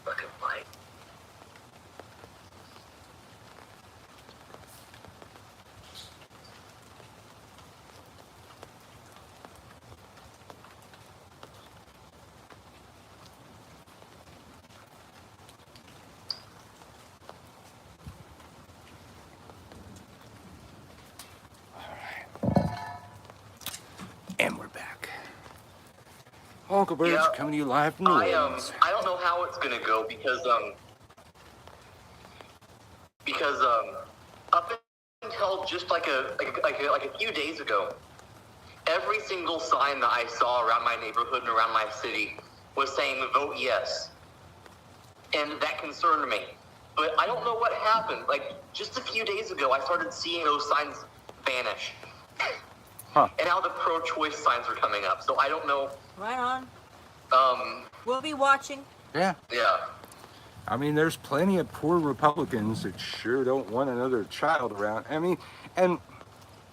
Fucking light. And we're back. Unclebirch Yeah, coming to you live from New Orleans. I don't know how it's gonna go because up until just like a few days ago, every single sign that I saw around my neighborhood and around my city was saying vote yes, and that concerned me. But I don't know what happened. Like just a few days ago, I started seeing those signs vanish. Huh. And now the pro-choice signs are coming up. So I don't know. Right on. We'll be watching. Yeah. Yeah. I mean, there's plenty of poor Republicans that sure don't want another child around. I mean, and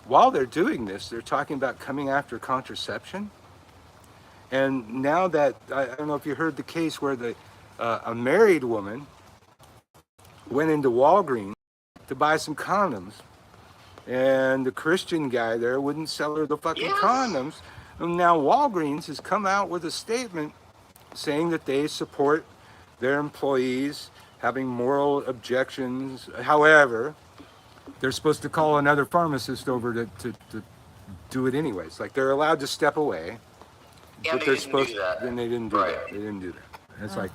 while they're doing this, they're talking about coming after contraception. And now that, I don't know if you heard the case where a married woman went into Walgreens to buy some condoms. And the Christian guy there wouldn't sell her the fucking Yes. condoms. And now Walgreens has come out with a statement saying that they support their employees having moral objections. However, they're supposed to call another pharmacist over to do it anyways. Like they're allowed to step away. And they didn't do that. Then they didn't do Right. that. They didn't do that. And it's like,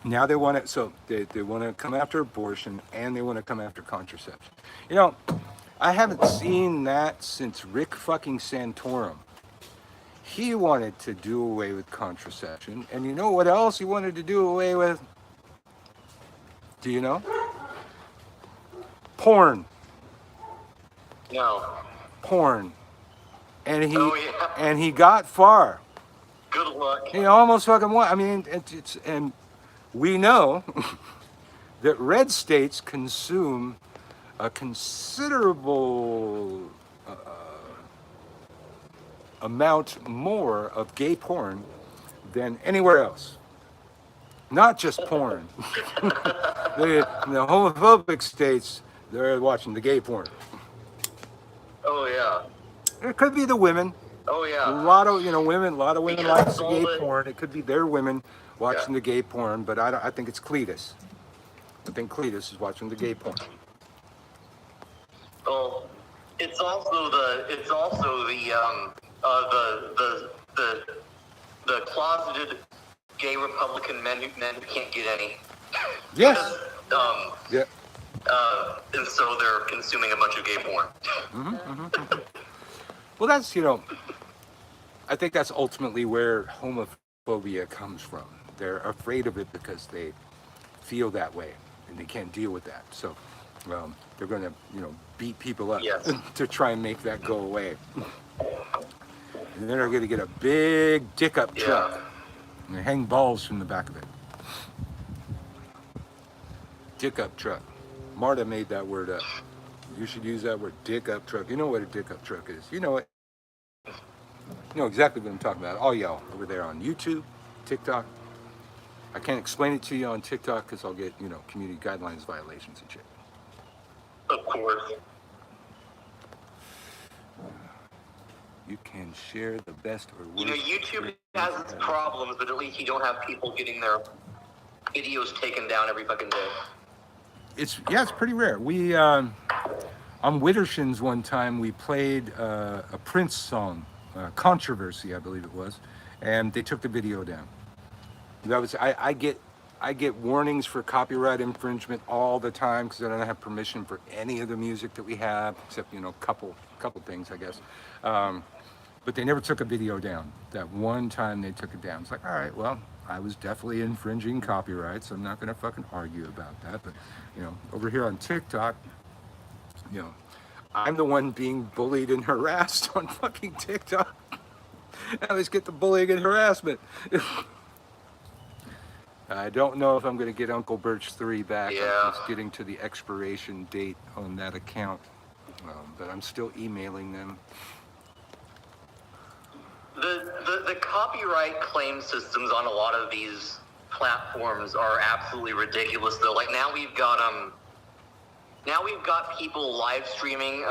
now they want it, so they want to come after abortion and they want to come after contraception. You know, I haven't seen that since Rick fucking Santorum. He wanted to do away with contraception, and you know what else he wanted to do away with? Do you know? Porn. No. Porn. And Oh, yeah. and he got far. Good luck. He almost fucking won. I mean, and we know that red states consume a considerable amount more of gay porn than anywhere else. Not just porn. The homophobic states, they're watching the gay porn. Oh yeah. It could be the women. Oh A yeah. lot of women. A lot of women like Because the all gay the- porn. It could be their women watching Yeah. the gay porn, but I think it's Cletus. I think Cletus is watching the gay porn. Oh, it's also the closeted gay Republican men who can't get any. Yes. Yeah. And so they're consuming a bunch of gay porn. Well, that's, I think that's ultimately where homophobia comes from. They're afraid of it because they feel that way and they can't deal with that. So they're going to, beat people up Yes. to try and make that go away. And then they're going to get a big dick up truck and hang balls from the back of it. Dick up truck. Marta made that word up. You should use that word, dick up truck. You know what a dick up truck is. You know it. You know exactly what I'm talking about. All y'all over there on YouTube, TikTok. I can't explain it to you on TikTok because I'll get, community guidelines violations and shit. Of course. You can share the best or worst. YouTube has its problems, but at least you don't have people getting their videos taken down every fucking day. It's pretty rare. We on Widdershins one time we played a Prince song, Controversy, I believe it was, and they took the video down. That was I get warnings for copyright infringement all the time because I don't have permission for any of the music that we have except couple things I guess. But they never took a video down. That one time they took it down. It's like, all right, well, I was definitely infringing copyrights. I'm not gonna fucking argue about that. But over here on TikTok, I'm the one being bullied and harassed on fucking TikTok. I always get the bullying and harassment. I don't know if I'm going to get Unclebirch 3 back. Yeah. I'm just getting to the expiration date on that account. But I'm still emailing them. The copyright claim systems on a lot of these platforms are absolutely ridiculous though. Like now we've got people live streaming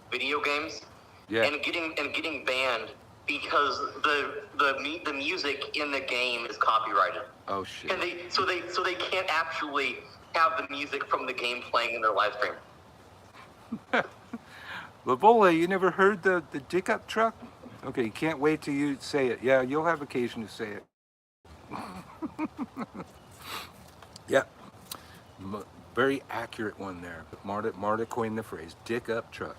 video games and getting banned because the music in the game is copyrighted. Oh shit. And they can't actually have the music from the game playing in their live stream. Lavola, you never heard the dick up truck? Okay, you can't wait till you say it. Yeah, you'll have occasion to say it. Yeah. Very accurate one there. But Marta coined the phrase, dick up truck.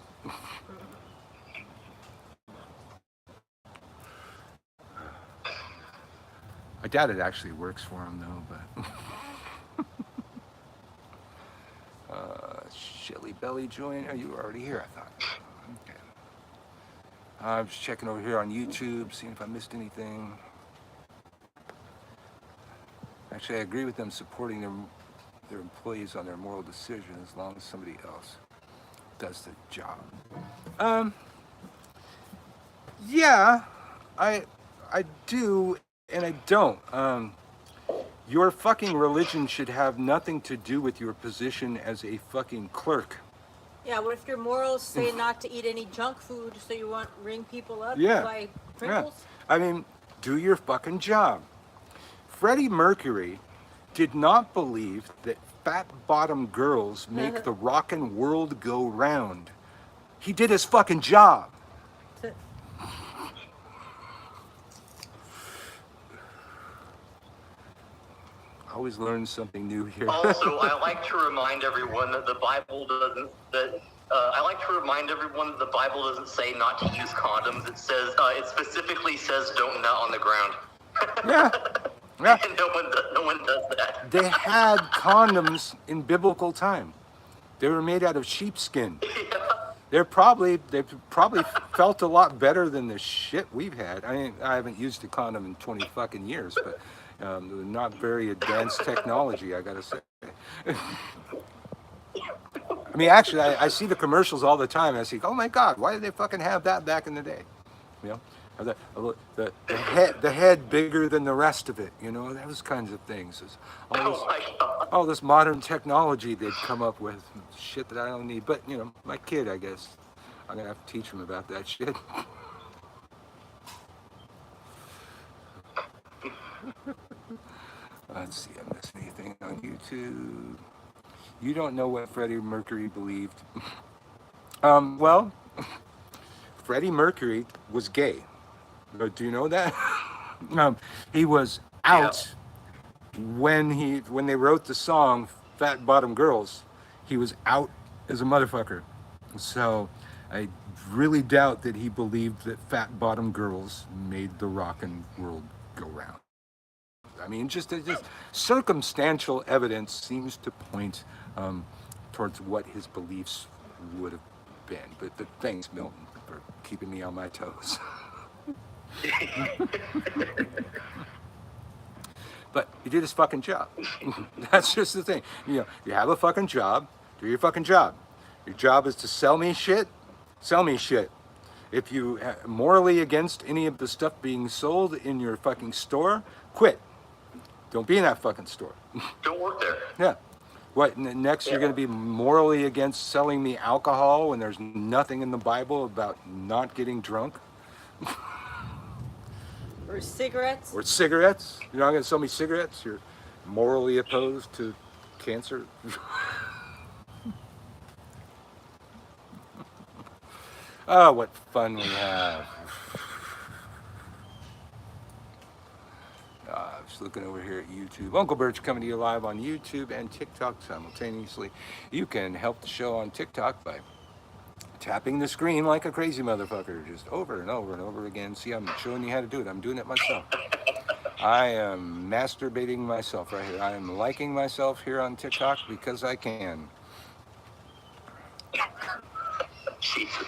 I doubt it actually works for him though, but Shelly Belly join. Oh, you were already here, I thought. Okay. I'm just checking over here on YouTube, seeing if I missed anything. Actually, I agree with them supporting their employees on their moral decision as long as somebody else does the job. Yeah, I do and I don't. Your fucking religion should have nothing to do with your position as a fucking clerk. Yeah, what if your morals say not to eat any junk food so you won't ring people up Yeah. by Pringles? Yeah. I mean, do your fucking job. Freddie Mercury did not believe that fat-bottom girls make the rockin' world go round. He did his fucking job. Always learn something new here. Also, I like to remind everyone that the Bible doesn't. I like to remind everyone that the Bible doesn't say not to use condoms. It says it specifically says don't nut on the ground. Yeah. Yeah. And no one does that. They had condoms in biblical time. They were made out of sheepskin. Yeah. They probably felt a lot better than the shit we've had. I mean, I haven't used a condom in 20 fucking years, but not very advanced technology, I gotta say. I mean, actually, I see the commercials all the time. And I see, oh my God, why did they fucking have that back in the day? You know, the head bigger than the rest of it. You know, those kinds of things. All this modern technology they'd come up with, shit that I don't need. But my kid, I guess, I'm gonna have to teach him about that shit. Let's see, I missed anything on YouTube. You don't know what Freddie Mercury believed. Well, Freddie Mercury was gay. Do you know that? He was out when they wrote the song fat bottom girls, he was out as a motherfucker. So I really doubt that he believed that fat bottom girls made the rockin' world go round. I mean, just circumstantial evidence seems to point towards what his beliefs would have been. But thanks, Milton, for keeping me on my toes. But he did his fucking job. That's just the thing. You know, you have a fucking job, do your fucking job. Your job is to sell me shit, sell me shit. If you morally against any of the stuff being sold in your fucking store, quit. Don't be in that fucking store. Don't work there. Yeah. What, next you're going to be morally against selling me alcohol when there's nothing in the Bible about not getting drunk? Or cigarettes. Or cigarettes? You're not going to sell me cigarettes? You're morally opposed to cancer? Oh, what fun we have. Just looking over here at YouTube. Unclebirch coming to you live on YouTube and TikTok simultaneously. You can help the show on TikTok by tapping the screen like a crazy motherfucker, just over and over and over again. See, I'm showing you how to do it. I'm doing it myself. I am masturbating myself right here. I am liking myself here on TikTok because I can. Jesus.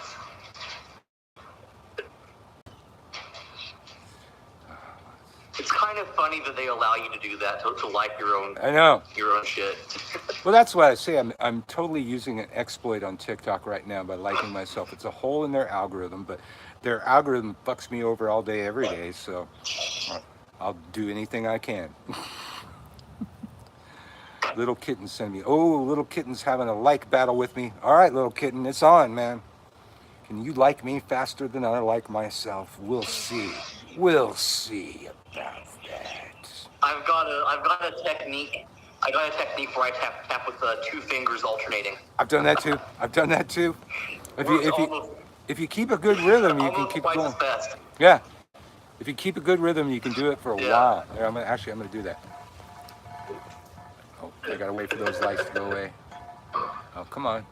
It's kind of funny that they allow you to do that, to like your own. I know. Your own shit. Well, that's why I say I'm totally using an exploit on TikTok right now by liking myself. It's a hole in their algorithm, but their algorithm fucks me over all day, every day, so I'll do anything I can. Little kitten send me, oh, little kitten's having a like battle with me. All right, little kitten, it's on, man. Can you like me faster than I like myself? We'll see. We'll see about that. I've got a technique. I got a technique where I tap with 2 fingers alternating. I've done that too. I've done that too. If you keep a good rhythm, you can keep going. Best. Yeah. If you keep a good rhythm, you can do it for a while. Here, I'm gonna do that. Oh, I gotta wait for those lights to go away. Oh, come on.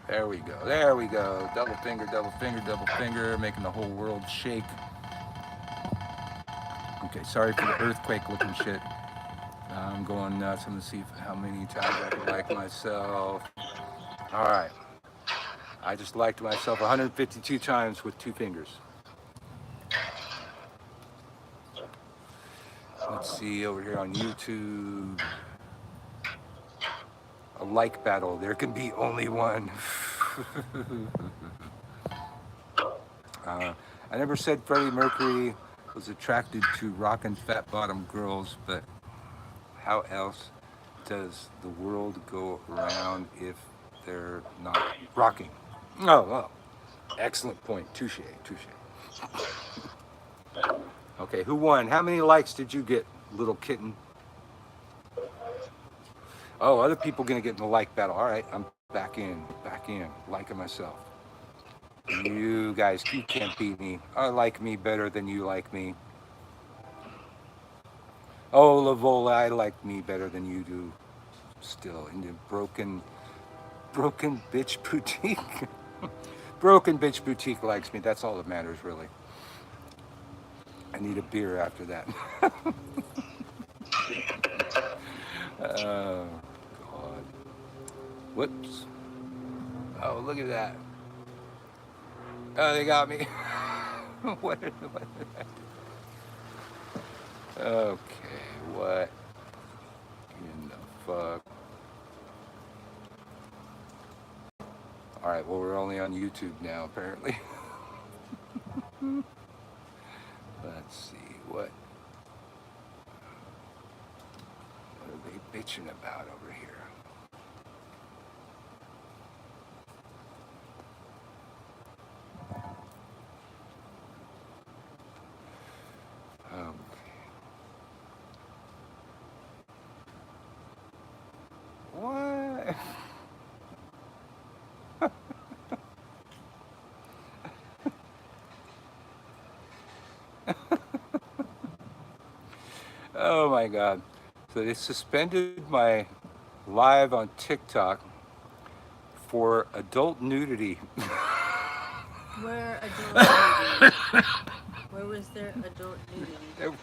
There we go. There we go. Double finger, double finger, double finger, making the whole world shake. Okay, sorry for the earthquake-looking shit. I'm going nuts. I'm gonna see how many times I can like myself. All right. I just liked myself 152 times with 2 fingers. Let's see over here on YouTube. A like battle. There can be only one. I never said Freddie Mercury was attracted to rockin' fat bottom girls, but how else does the world go around if they're not rocking? Oh, excellent point. Touche, touche. Okay, who won? How many likes did you get, little kitten? Oh, other people gonna get in the like battle. All right, I'm back in, liking myself. You guys, you can't beat me. I like me better than you like me. Oh, Lavola, I like me better than you do. Still in the broken bitch boutique. Broken bitch boutique likes me. That's all that matters, really. I need a beer after that. Oh, God. Whoops. Oh, look at that. Oh, they got me. What? Okay, what in the fuck? All right, well, we're only on YouTube now, apparently. Let's see, what are they bitching about over here? What? Oh my God. So they suspended my live on TikTok for adult nudity. Where adult nudity? Where was there adult nudity?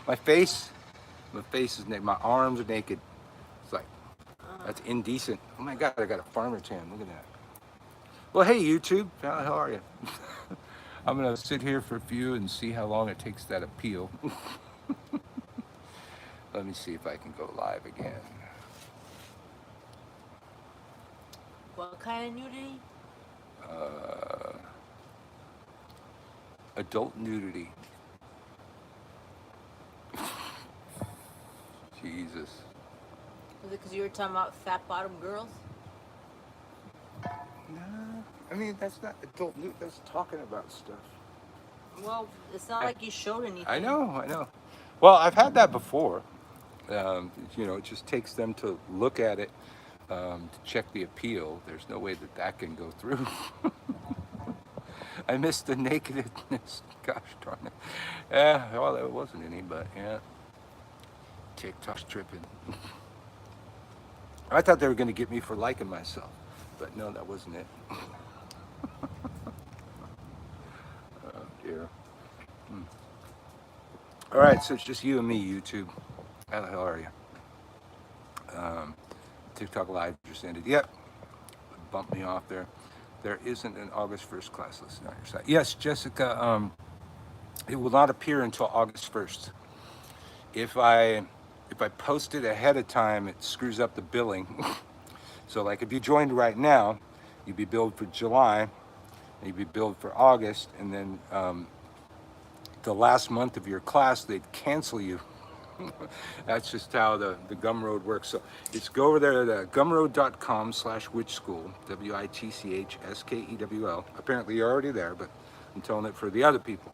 my face, my face is naked. My arms are naked. It's like, that's indecent. Oh my God, I got a farmer tan. Look at that. Well, hey YouTube, how are you? I'm gonna sit here for a few and see how long it takes that appeal. Let me see if I can go live again. What kind of nudity? Uh, adult nudity. Jesus. Was it because you were talking about fat bottom girls? No, I mean that's not adult nudity. That's talking about stuff. Well, it's not like you showed anything. I know. Well, I've had that before. It just takes them to look at it to check the appeal. There's no way that can go through. I missed the nakedness. Gosh darn it. Yeah, well, there wasn't any, but yeah. TikTok's tripping. I thought they were going to get me for liking myself, but no, that wasn't it. Oh dear. All right, so it's just you and me, YouTube. How the hell are you? TikTok Live just ended. Yep, bumped me off there. There isn't an August 1st class listed on your site. Yes, Jessica, it will not appear until August 1st. If I post it ahead of time, it screws up the billing. So like if you joined right now, you'd be billed for July, and you'd be billed for August, and then the last month of your class, they'd cancel you. That's just how the Gumroad works. So it's go over there to gumroad.com/witchschool, WITCHSKEWL. Apparently you're already there, but I'm telling it for the other people.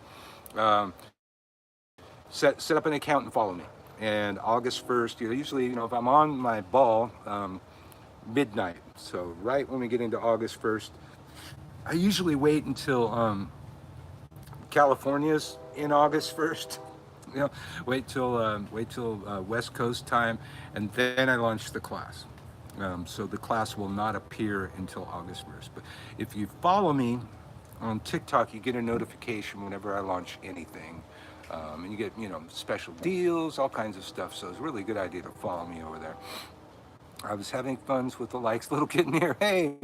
Set up an account and follow me. And August 1st, usually, if I'm on my ball, midnight. So right when we get into August 1st, I usually wait until California's in August 1st. Wait till West Coast time, and then I launch the class. So the class will not appear until August 1st. But if you follow me on TikTok, you get a notification whenever I launch anything. And you get, special deals, all kinds of stuff. So it's a really good idea to follow me over there. I was having fun with the likes. Little kid in here. Hey,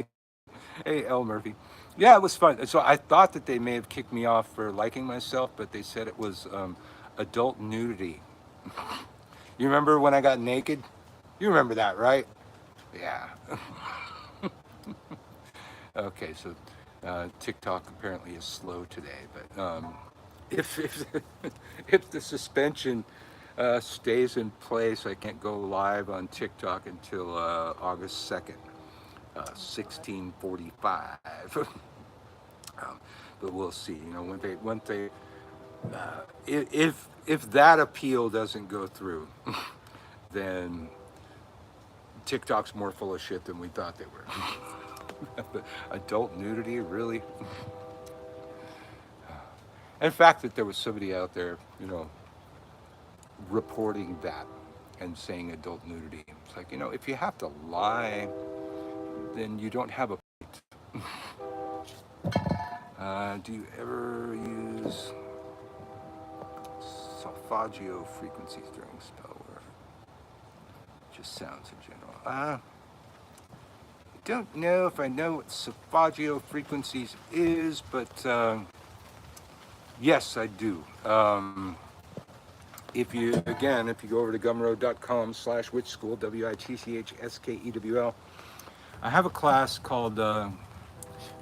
L. Murphy. Yeah, it was fun. So I thought that they may have kicked me off for liking myself, but they said it was adult nudity. You remember when I got naked? You remember that, right? Yeah. Okay, so TikTok apparently is slow today, but if if the suspension stays in place, I can't go live on TikTok until August 2nd, 16:45. But we'll see. When they if that appeal doesn't go through, then TikTok's more full of shit than we thought they were. Adult nudity, really? In fact, that there was somebody out there, reporting that and saying adult nudity. It's like, if you have to lie, then you don't have a point. Do you ever use solfeggio frequencies during spell work? Just sounds in general. I don't know if I know what solfeggio frequencies is, but yes, I do. If you go over to gumroad.com/witchschool, WITCHSKEWL, I have a class called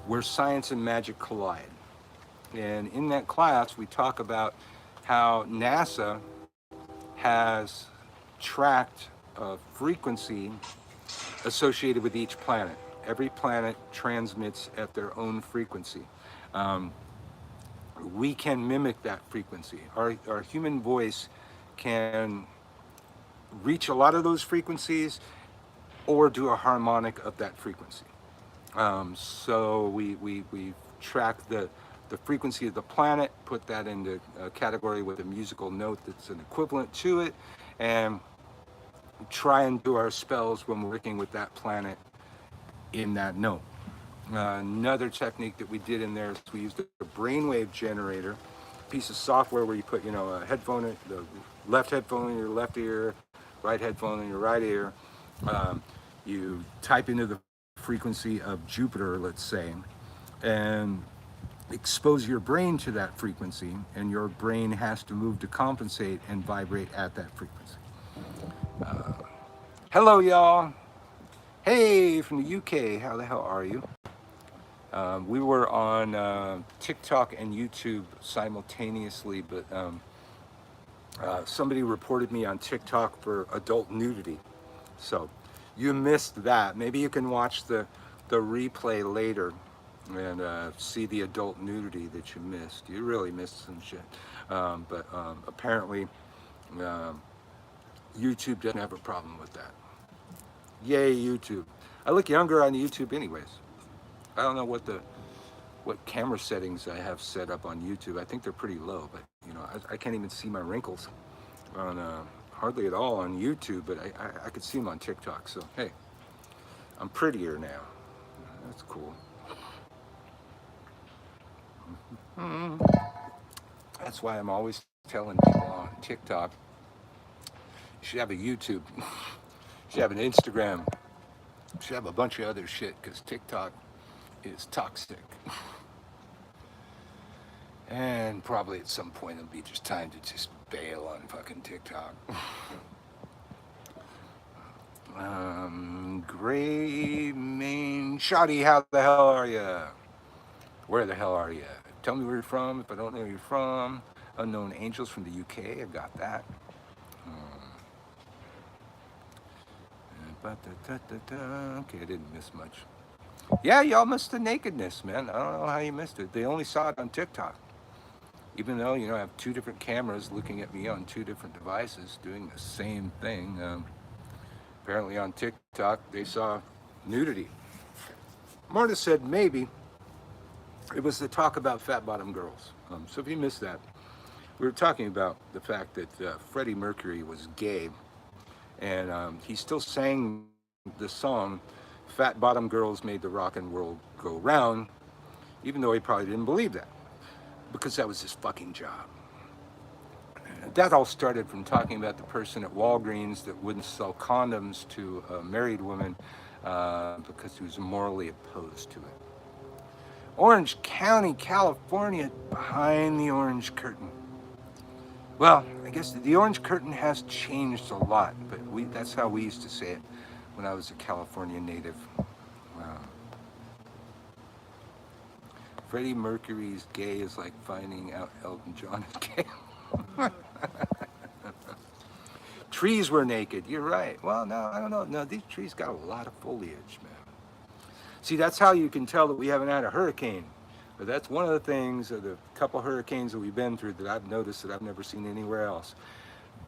Where Science and Magic Collide. And in that class, we talk about how NASA has tracked a frequency associated with each planet. Every planet transmits at their own frequency. We can mimic that frequency. Our human voice can reach a lot of those frequencies or do a harmonic of that frequency. So we track the frequency of the planet, put that into a category with a musical note that's an equivalent to it, and try and do our spells when we're working with that planet in that note. Another technique that we did in there is we used a brainwave generator, piece of software where you put, a headphone, the left headphone in your left ear, right headphone in your right ear. You type into the frequency of Jupiter, let's say, and expose your brain to that frequency, and your brain has to move to compensate and vibrate at that frequency. Hello, y'all. Hey, from the UK. How the hell are you? We were on TikTok and YouTube simultaneously, but somebody reported me on TikTok for adult nudity. So you missed that. Maybe you can watch the replay later and see the adult nudity that you missed. You really missed some shit. But apparently YouTube doesn't have a problem with that. Yay, YouTube. I look younger on YouTube anyways. I don't know what camera settings I have set up on YouTube. I think they're pretty low, but I can't even see my wrinkles on hardly at all on YouTube, but I could see them on TikTok. So hey, I'm prettier now. That's cool. That's why I'm always telling people on TikTok, you should have a YouTube, you should have an Instagram, you should have a bunch of other shit, because TikTok is toxic. And probably at some point it'll be just time to just bail on fucking TikTok. Gray Main Shoddy, how the hell are ya? Where the hell are ya? Tell me where you're from if I don't know where you're from. Unknown Angels from the UK, I've got that. Okay, I didn't miss much. Yeah, y'all missed the nakedness, man. I don't know how you missed it. They only saw it on TikTok. Even though, I have two different cameras looking at me on two different devices doing the same thing. Apparently on TikTok, they saw nudity. Marta said maybe it was the talk about fat bottom girls. So if you missed that, we were talking about the fact that Freddie Mercury was gay, and he still sang the song Fat Bottom Girls Made the Rockin' World Go Round, even though he probably didn't believe that, because that was his fucking job. That all started from talking about the person at Walgreens that wouldn't sell condoms to a married woman because he was morally opposed to it. Orange County, California, behind the orange curtain. Well, I guess the orange curtain has changed a lot, but that's how we used to say it when I was a California native. Freddie Mercury's gay is like finding out Elton John is gay. Trees were naked, you're right. Well, no, I don't know. No, these trees got a lot of foliage, man. See, that's how you can tell that we haven't had a hurricane. But that's one of the things, of the couple hurricanes that we've been through, that I've noticed that I've never seen anywhere else.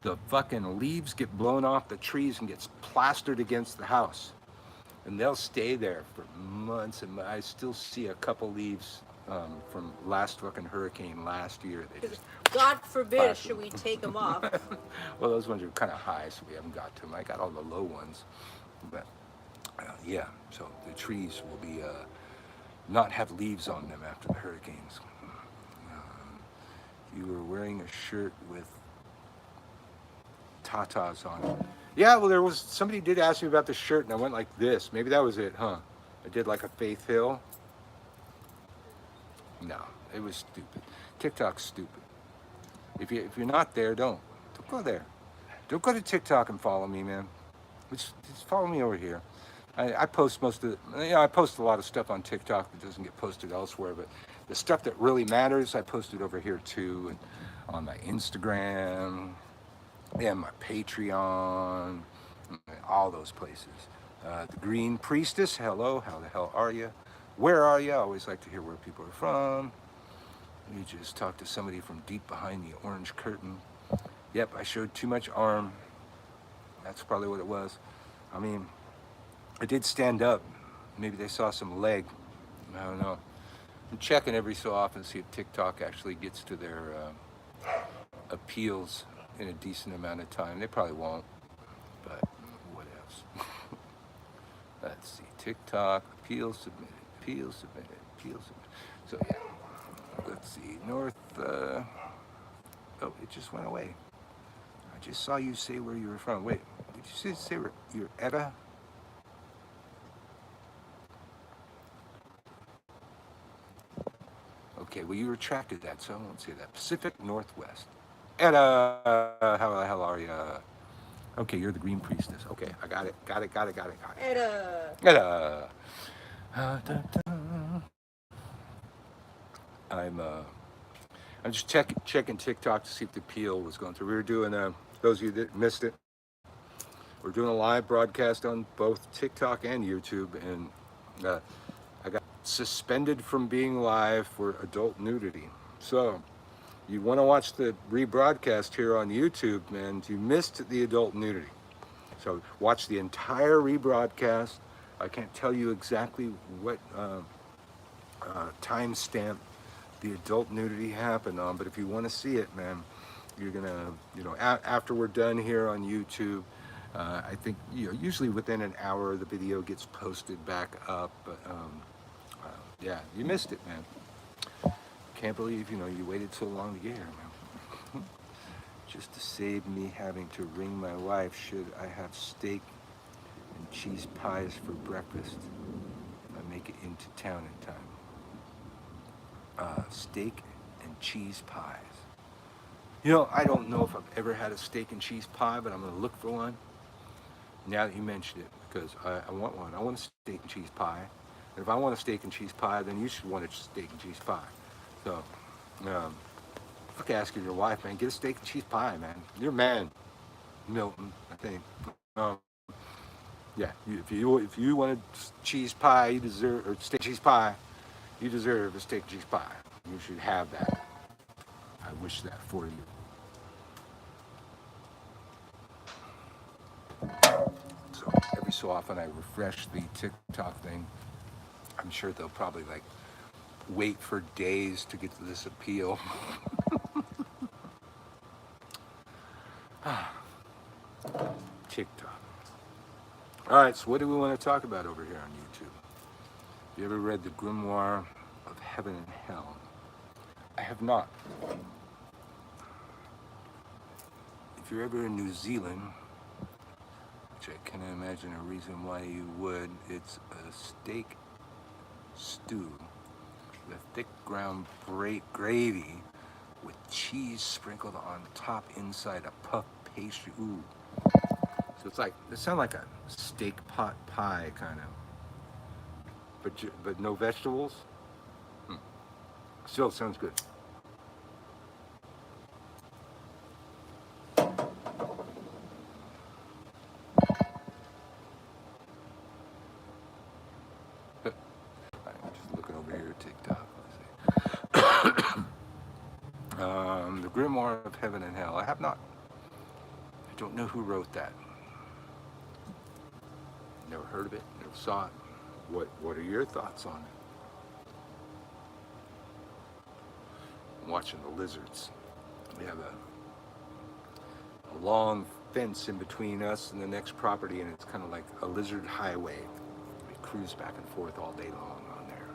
The fucking leaves get blown off the trees and gets plastered against the house. And they'll stay there for months, and I still see a couple leaves from last fucking hurricane last year. They just God forbid, should we take them off? Well, those ones are kind of high, so we haven't got to them. I got all the low ones. But yeah, so the trees will be not have leaves on them after the hurricanes. You were wearing a shirt with tatas on it. Yeah, well, there was somebody did ask me about the shirt, and I went like this. Maybe that was it, huh? I did like a Faith Hill. No, it was stupid. TikTok's stupid. If you're not there, don't go there. Don't go to TikTok and follow me, man. Just follow me over here. I post most of I post a lot of stuff on TikTok that doesn't get posted elsewhere, but the stuff that really matters, I post it over here too, and on my Instagram and my Patreon, and all those places. The Green Priestess, hello, how the hell are you? Where are you? I always like to hear where people are from. You just talked to somebody from deep behind the orange curtain. Yep, I showed too much arm. That's probably what it was. I mean, I did stand up. Maybe they saw some leg. I don't know. I'm checking every so often to see if TikTok actually gets to their appeals in a decent amount of time. They probably won't, but Let's see, TikTok, appeal submitted, appeal submitted, appeal submitted. So yeah, let's see, North, oh, it just went away. I just saw you say where you were from. Wait, did you say where you're Etta? Okay, well you retracted that, so I won't say that. Pacific Northwest. Etta, how the hell are you? Okay, you're the Green Priestess. Okay, I got it. Got it. Etta. Etta. I'm just checking TikTok to see if the appeal was going through. We were doing those of you that missed it. We're doing a live broadcast on both TikTok and YouTube, and I got suspended from being live for adult nudity. So you want to watch the rebroadcast here on YouTube, and you missed the adult nudity. So watch the entire rebroadcast. I can't tell you exactly what timestamp the adult nudity happened on, but if you want to see it, man, you're gonna, after we're done here on YouTube, I think, usually within an hour the video gets posted back up. But yeah, you missed it, man. Can't believe you waited so long to get here, man. Just to save me having to ring my wife should I have steak and cheese pies for breakfast if I make it into town in time. Steak and cheese pies. I don't know if I've ever had a steak and cheese pie, but I'm going to look for one now that you mentioned it, because I want one. I want a steak and cheese pie. And if I want a steak and cheese pie, then you should want a steak and cheese pie. So, fuck asking your wife, man, get a steak and cheese pie, man. You're a man, Milton, I think. Yeah, if you want a cheese pie, you deserve, or steak cheese pie, you deserve a steak and cheese pie. You should have that. I wish that for you. So every so often I refresh the TikTok thing. I'm sure they'll probably wait for days to get to this appeal. TikTok. All right, so what do we want to talk about over here on YouTube? Have you ever read the Grimoire of Heaven and Hell? I have not. If you're ever in New Zealand, which I can't imagine a reason why you would, it's a steak stew with thick ground gravy with cheese sprinkled on top inside a puff pastry. Ooh. So it sounds like a steak pot pie kind of, but no vegetables. Still sounds good. I'm just looking over here at TikTok. Let's see. The Grimoire of Heaven and Hell. I have not. I don't know who wrote that. Never heard of it. Never saw it. What are your thoughts on it? I'm watching the lizards. We have a long fence in between us and the next property, and it's kind of like a lizard highway. We cruise back and forth all day long on there.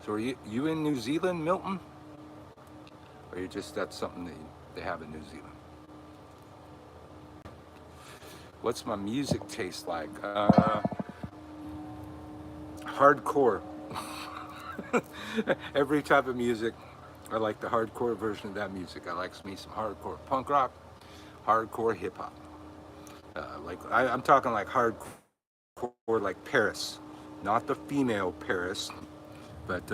So are you in New Zealand, Milton? Or you just, that's something that they have in New Zealand? What's my music taste like? Hardcore. Every type of music. I like the hardcore version of that music. I like me some hardcore punk rock, hardcore hip hop. I'm talking like hardcore, like Paris, not the female Paris, but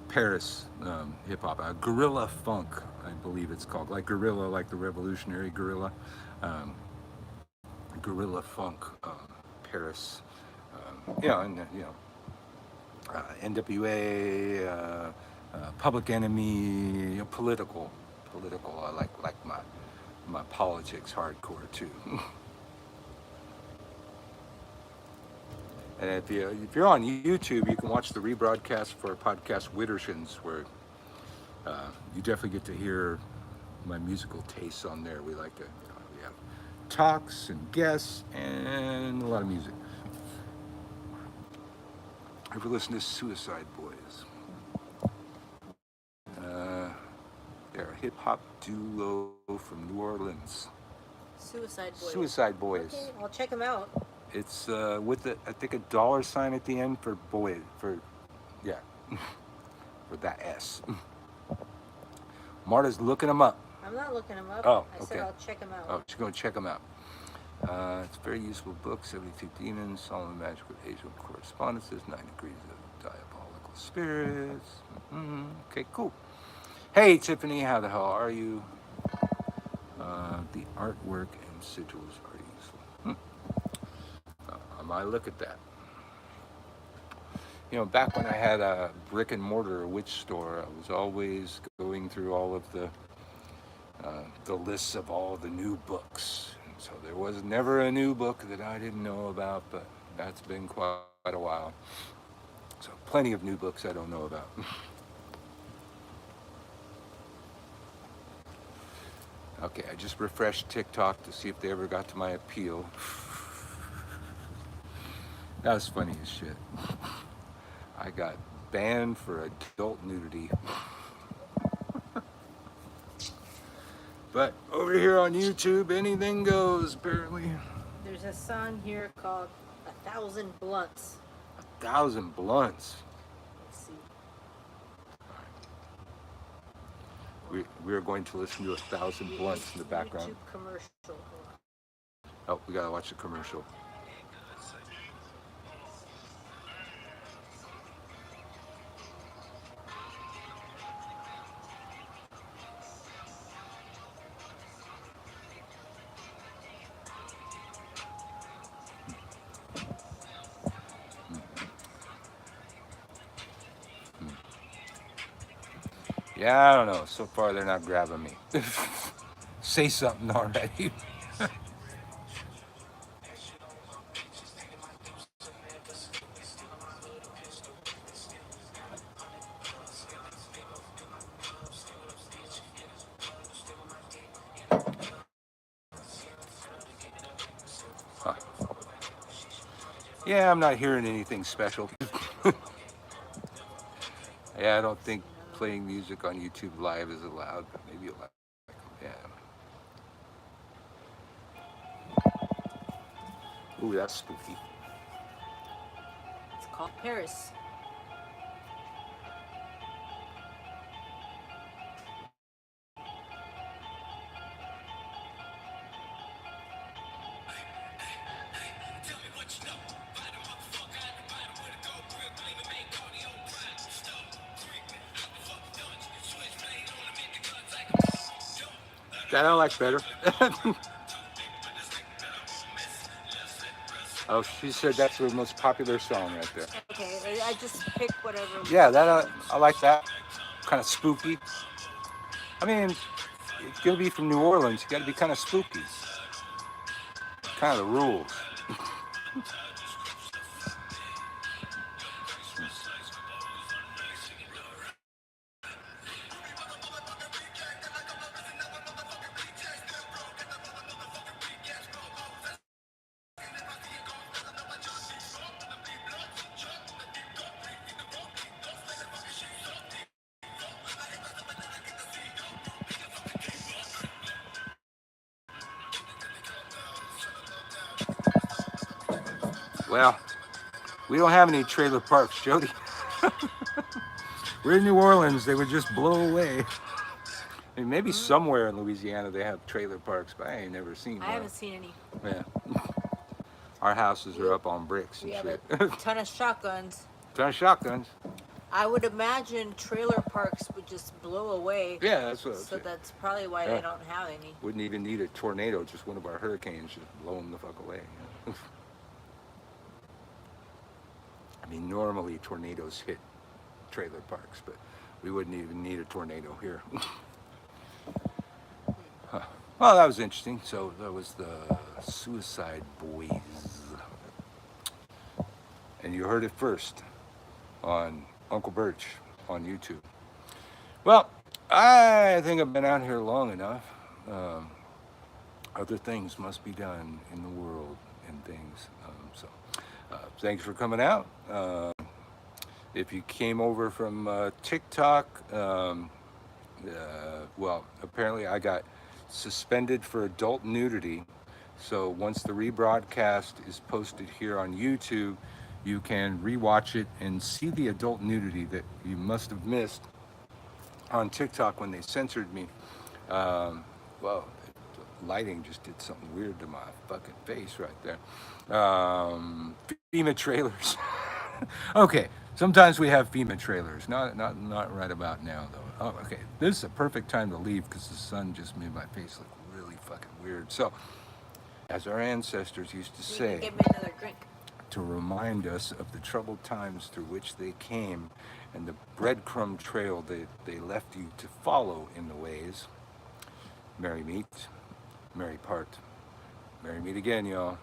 Paris hip hop. Guerrilla funk, I believe it's called, like guerrilla, like the revolutionary guerrilla. Guerrilla funk, Paris. NWA, Public Enemy, political. I like my politics hardcore too. And if you're on YouTube, you can watch the rebroadcast for podcast Widdershins, where you definitely get to hear my musical tastes on there. We like to, we have talks and guests and a lot of music. Ever listen to Suicide Boys? They're a hip hop duo from New Orleans. Suicide Boys. Suicide Boys. Okay, I'll check them out. It's with I think a dollar sign at the end for boy, for yeah, for that S. Marta's looking them up. I'm not looking them up. Oh, I said okay. I'll check them out. Oh, she's going to check them out. It's a very useful book. 72 Demons, Solomon Magical Asian Correspondences, 9 Degrees of Diabolical Spirits. Okay, cool. Hey, Tiffany, how the hell are you? The artwork and sigils are useful. I might look at that. You know, back when I had a brick and mortar witch store, I was always going through all of the lists of all the new books. So there was never a new book that I didn't know about, but that's been quite a while. So plenty of new books I don't know about. Okay, I just refreshed TikTok to see if they ever got to my appeal. That was funny as shit. I got banned for adult nudity. But over here on YouTube, anything goes, apparently. There's a song here called 1,000 Blunts. 1,000 blunts. Let's see. We're going to listen to 1,000 blunts in the background. YouTube commercial. Oh, we gotta watch the commercial. Yeah, I don't know. So far, they're not grabbing me. Say something already. Huh. Yeah, I'm not hearing anything special. Yeah, I don't think playing music on YouTube Live is allowed, but maybe you'll like it. Yeah. Ooh, that's spooky. It's called Paris. That I like better. Oh, she said that's her most popular song right there. Okay, I just pick whatever. Yeah, that I like that. Kind of spooky. I mean, it's gonna be from New Orleans. You got to be kind of spooky. Kind of the rules. Well, we don't have any trailer parks, Jody. We're in New Orleans. They would just blow away. I mean, maybe somewhere in Louisiana they have trailer parks, but I ain't never seen one. I haven't seen any. Yeah. Our houses are up on bricks and We have shit. a ton of shotguns. Ton of shotguns. I would imagine trailer parks would just blow away. Yeah, that's what I was So saying. that's probably why Yeah. they don't have any. Wouldn't even need a tornado, just one of our hurricanes just blow them the fuck away. I mean, normally tornadoes hit trailer parks, but we wouldn't even need a tornado here. Huh. Well, that was interesting. So that was the Suicide Boys. you heard it first on Unclebirch on YouTube. Well, I think I've been out here long enough. Other things must be done in the world and things. Thanks for coming out. If you came over from TikTok, well, apparently I got suspended for adult nudity. So once the rebroadcast is posted here on YouTube, you can rewatch it and see the adult nudity that you must have missed on TikTok when they censored me. Well, the lighting just did something weird to my fucking face right there. FEMA trailers. Okay, sometimes we have FEMA trailers. Not right about now though. Oh, okay, this is a perfect time to leave because the sun just made my face look really fucking weird. So, as our ancestors used to say, Give me another drink. to remind us of the troubled times through which they came and the breadcrumb trail they left you to follow in the ways. Merry meet, merry part. Merry meet again, y'all.